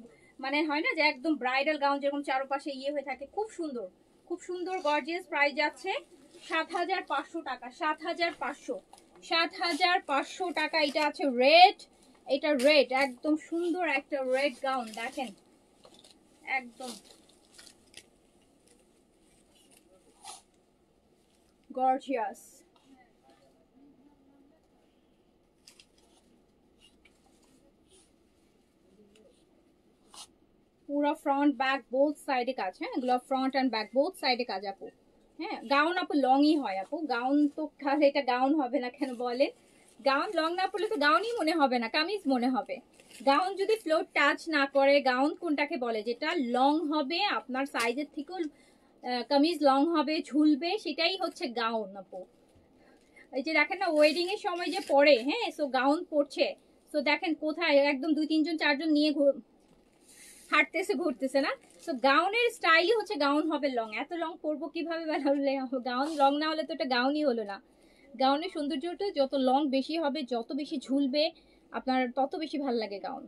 মানে হয় না যে একদম ব্রাইডাল গাউন যেরকম চারপাশে ইয়ে হয়ে থাকে, খুব সুন্দর, খুব সুন্দর গর্জিয়াস। প্রাইস যাচ্ছে 7,500 টাকা, 7,500, 7,500 টাকা। এটা আছে রেড, এটা রেড, একদম সুন্দর একটা রেড গাউন দেখেন, একদম গর্জিয়াস। পুরো ফ্রন্ট ব্যাক বোথ সাইডে কাজ, হ্যাঁ এগুলো ফ্রন্ট অ্যান্ড ব্যাক বোথ সাইডে কাজ আপু। হ্যাঁ গাউন আপু লংই হয় আপু, গাউন তো তাহলে এটা গাউন হবে না কেন বলেন? গাউন লং না পড়লে তো গাউনই মনে হবে না, কামিজ মনে হবে। গাউন যদি ফ্লোর টাচ না করে, গাউন কোনটাকে বলে? যেটা লং হবে, আপনার সাইজের থেকেও কামিজ লং হবে, ঝুলবে, সেটাই হচ্ছে গাউন আপু। এই যে দেখেন না ওয়েডিং এর সময় যে পরে, হ্যাঁ সো গাউন পরছে, সো দেখেন কোথায় একদম 2, 3 জন 4 জন নিয়ে হাঁটতেছে ঘুরতেছে না। তো গাউনের স্টাইলই হচ্ছে গাউন হবে লং। এত লং পরবো কিভাবে? গাউন লং না হলে তো এটা গাউনই হলো না। গাউনের সৌন্দর্যটা যত লং বেশি হবে, যত বেশি ঝুলবে আপনার, তত বেশি ভালো লাগে গাউন।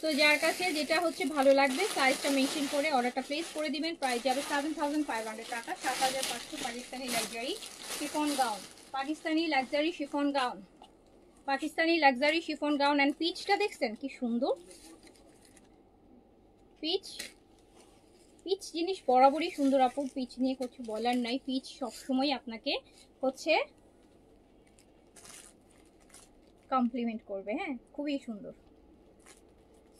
তো যার কাছে যেটা হচ্ছে ভালো লাগবে সাইজটা মেনশন করে অর্ডারটা প্লেস করে দিবেন। প্রাইস যাবে 7,500 টাকা, 7,500। Pakistani luxury chiffon gown, Pakistani luxury chiffon gown, Pakistani luxury chiffon gown. And পিচটা দেখছেন কি সুন্দর? পিচ, পিচ জিনিস বরাবরই সুন্দর আপু, পিচ নিয়ে কিছু বলার নাই। পিচ সবসময় আপনাকে হচ্ছে কমপ্লিমেন্ট করবে, হ্যাঁ খুবই সুন্দর।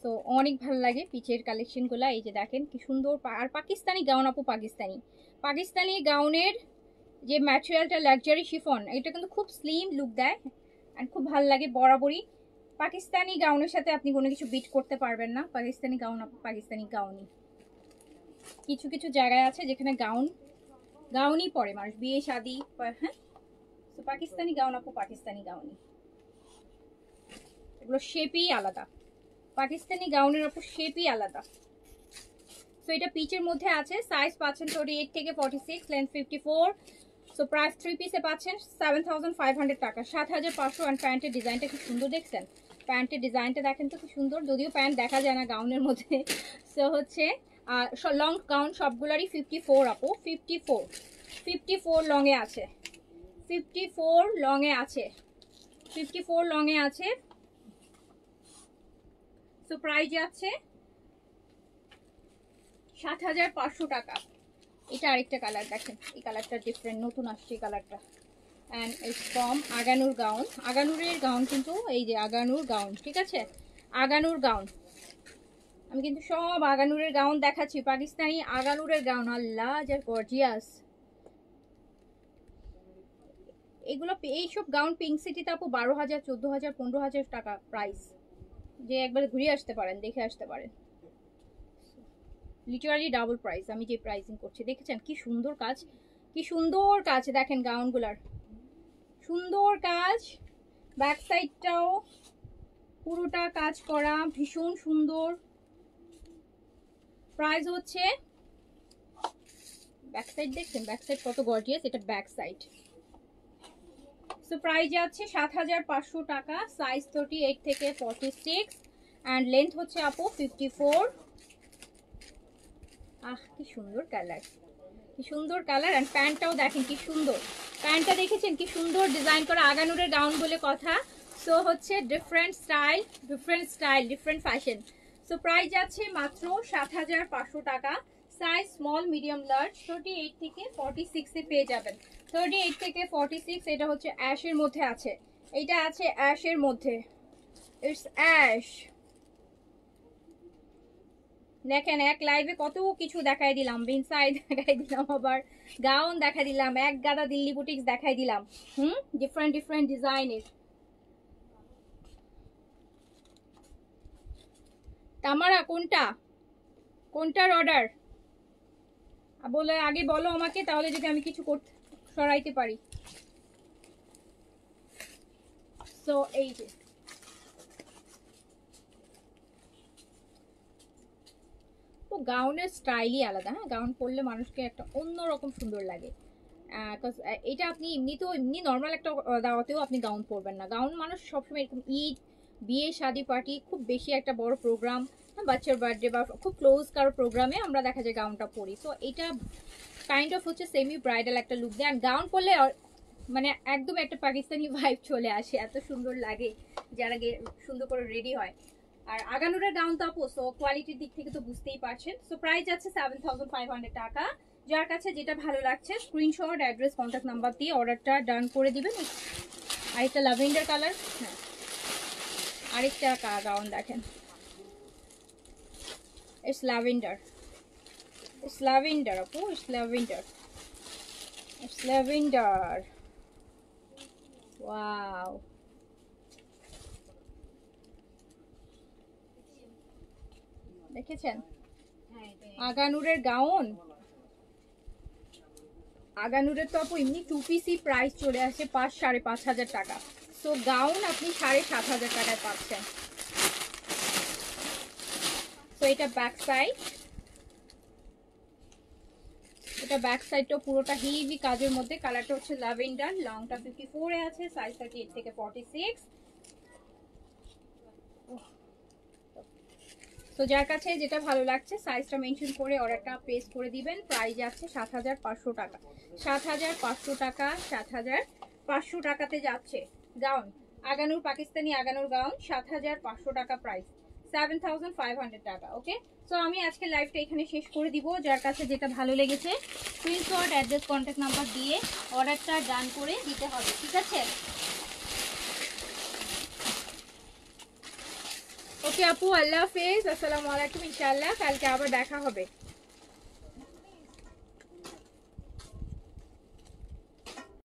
তো অনেক ভালো লাগে পিচের কালেকশনগুলো। এই যে দেখেন কি সুন্দর। আর পাকিস্তানি গাউন আপু, পাকিস্তানি পাকিস্তানি গাউনের যে ম্যাটেরিয়ালটা লাক্সারি শিফন, এটা কিন্তু খুব স্লিম লুক দেয় অ্যান্ড খুব ভালো লাগে বরাবরই। পাকিস্তানি গাউনের সাথে আপনি কোনো কিছু বিট করতে পারবেন না। পাকিস্তানি গাউন আপু পাকিস্তানি গাউনই। কিছু কিছু জায়গায় আছে যেখানে গাউনই পরে মানুষ, বিয়ে শাদি, হ্যাঁ তো পাকিস্তানি গাউন আপু পাকিস্তানি গাউনই। এগুলো শেপই আলাদা, পাকিস্তানি গাউনের আপু শেপই আলাদা। সো এটা পিচের মধ্যে আছে, সাইজ পাচ্ছেন 38 থেকে 46, লেন্থ 54। সো প্রাইস 3 পিসে পাচ্ছেন 7,500 টাকা, 7,500। অ্যান্ড প্যান্টের ডিজাইনটা খুব সুন্দর দেখছেন, প্যান্টের ডিজাইনটা দেখেন তো খুব সুন্দর, যদিও প্যান্ট দেখা যায় না গাউনের মধ্যে। সো হচ্ছে লং গাউন সবগুলারই 54 আপু, 54, 54 লংয়ে আছে, 54 লংয়ে আছে, 54 লংয়ে আছে। সো প্রাইস যাচ্ছে 7,500 টাকা। এটা আরেকটা কালার দেখেন, এই কালারটা ডিফারেন্ট, নতুন আসছে এই কালারটা। And it's from Agha Noor gown. আগানুরের গাউন কিন্তু এই যে আগানুর গাউন, ঠিক আছে আগানুর গাউন। আমি কিন্তু সব আগানুরের গাউন দেখাচ্ছি, পাকিস্তানি আগানুরের গাউন। আল্লাহ যা গর্জিয়াস এগুলো। এইসব গাউন পিঙ্ক সিটিতে আপু 12,000, 14,000, 15,000 টাকা প্রাইস। যে একবার ঘুরে আসতে পারেন, দেখে আসতে পারেন, লিটারালি ডাবল প্রাইস আমি যে প্রাইসিং করছি। দেখেছেন কি সুন্দর কাজ, কি সুন্দর কাজ, দেখেন গাউনগুলার সুন্দর কাজ। ব্যাক সাইডটাও পুরোটা কাজ করা, ভীষণ সুন্দর। প্রাইস হচ্ছে, ব্যাক সাইড দেখছেন, ব্যাক সাইড কত গর্জিয়াস, এটা ব্যাক সাইড। সো প্রাইস যাচ্ছে 7,500 টাকা, সাইজ 38 থেকে 46 অ্যান্ড লেন্থ হচ্ছে আপু 54। আহ কি সুন্দর কালার, কি সুন্দর কালার। অ্যান্ড প্যান্টটাও দেখেন কি সুন্দর, প্যান্টটা দেখেছেন কি সুন্দর ডিজাইন করা। আগানুরের গাউন বলে কথা। সো হচ্ছে different style, different fashion. So price যাচ্ছে মাত্র 7,500 টাকা, সাইজ স্মল, মিডিয়াম, লার্জ 38 থেকে 46 এ পেয়ে যাবেন। 38 থেকে 46, এটা হচ্ছে অ্যাশের মধ্যে আছে, এটা আছে অ্যাশের মধ্যে, ইটস অ্যাশ। দেখেন এক লাইভে কত কিছু দেখাই দিলাম, বিনসাই দেখাই দিলাম, আবার গাউন দেখাই দিলাম, এক গাদা দিল্লি বুটিক্স দেখাই দিলাম। ডিফারেন্ট ডিজাইনের। তামারা কোনটার অর্ডার বলে আগে বলো আমাকে, তাহলে যদি আমি কিছু করতে সরাইতে পারি। সো এই যে গাউনের স্টাইলই আলাদা। হ্যাঁ, গাউন পরলে মানুষকে একটা অন্যরকম সুন্দর লাগে। এটা আপনি এমনি নর্মাল একটা দাওয়াতেও আপনি গাউন পরবেন না। গাউন মানুষ সবসময় এরকম ঈদ, বিয়ে, শাদী, পার্টি, খুব বেশি একটা বড় প্রোগ্রাম, বাচ্চার বার্থডে বা খুব ক্লোজ কারো প্রোগ্রামে আমরা দেখা যায় গাউনটা পরি। সো এটা কাইন্ড অফ হচ্ছে সেমি ব্রাইডাল একটা লুক দেয়। আর গাউন পরলে মানে একদম একটা পাকিস্তানি ভাইব চলে আসে, এত সুন্দর লাগে যারা সুন্দর করে রেডি হয়। আর আগানুরের গাউন তো আপু, সো কোয়ালিটির দিক থেকে তো বুঝতেই পারছেন। সো প্রাইস আছে 7,500 টাকা। যার কাছে যেটা ভালো লাগছে স্ক্রিনশট, অ্যাড্রেস, কন্ট্যাক্ট নাম্বার দিয়ে অর্ডারটা ডান করে দিবেন। আরেকটা ল্যাভেন্ডার কালার, হ্যাঁ আরেকটা গাউন দেখেন, ইটস ল্যাভেন্ডার আপু, ইটস ল্যাভেন্ডার। ওয়াও, দেখেছেন আগানুরের গাউন। আগানুরের তো আপু এমনি 2 পিসই প্রাইস চলে আসে 5,000-5,500 টাকা। সো গাউন আপনি 7,500 টাকায় পাচ্ছেন। সো এটা ব্যাক সাইড, এটা ব্যাক সাইডটা পুরোটা হেভি কাজের মধ্যে। কালারটা হচ্ছে ল্যাভেন্ডার, লংটা 54 এ আছে, সাইজ 38 থেকে 46। তো যার কাছে যেটা ভালো লাগছে সাইজটা মেনশন করে অর্ডারটা প্লেস করে দিবেন। প্রাইস যাচ্ছে 7,500 টাকা, 7,500 টাকা, 7,500 টাকাতে যাচ্ছে গাউন। আগানুর, পাকিস্তানি আগানুর গাউন 7,500 টাকা প্রাইস, 7,500 টাকা। ওকে, সো আমি আজকে লাইভটা এখানে শেষ করে দিব। যার কাছে যেটা ভালো লেগেছে স্ক্রিনশট, অ্যাড্রেস, কন্ট্যাক্ট নাম্বার দিয়ে অর্ডারটা ডান করে দিতে হবে, ঠিক আছে? ওকে আপু, আল্লাহ হাফেজ, আসসালামু আলাইকুম। ইনশাআল্লাহ কালকে আবার দেখা হবে।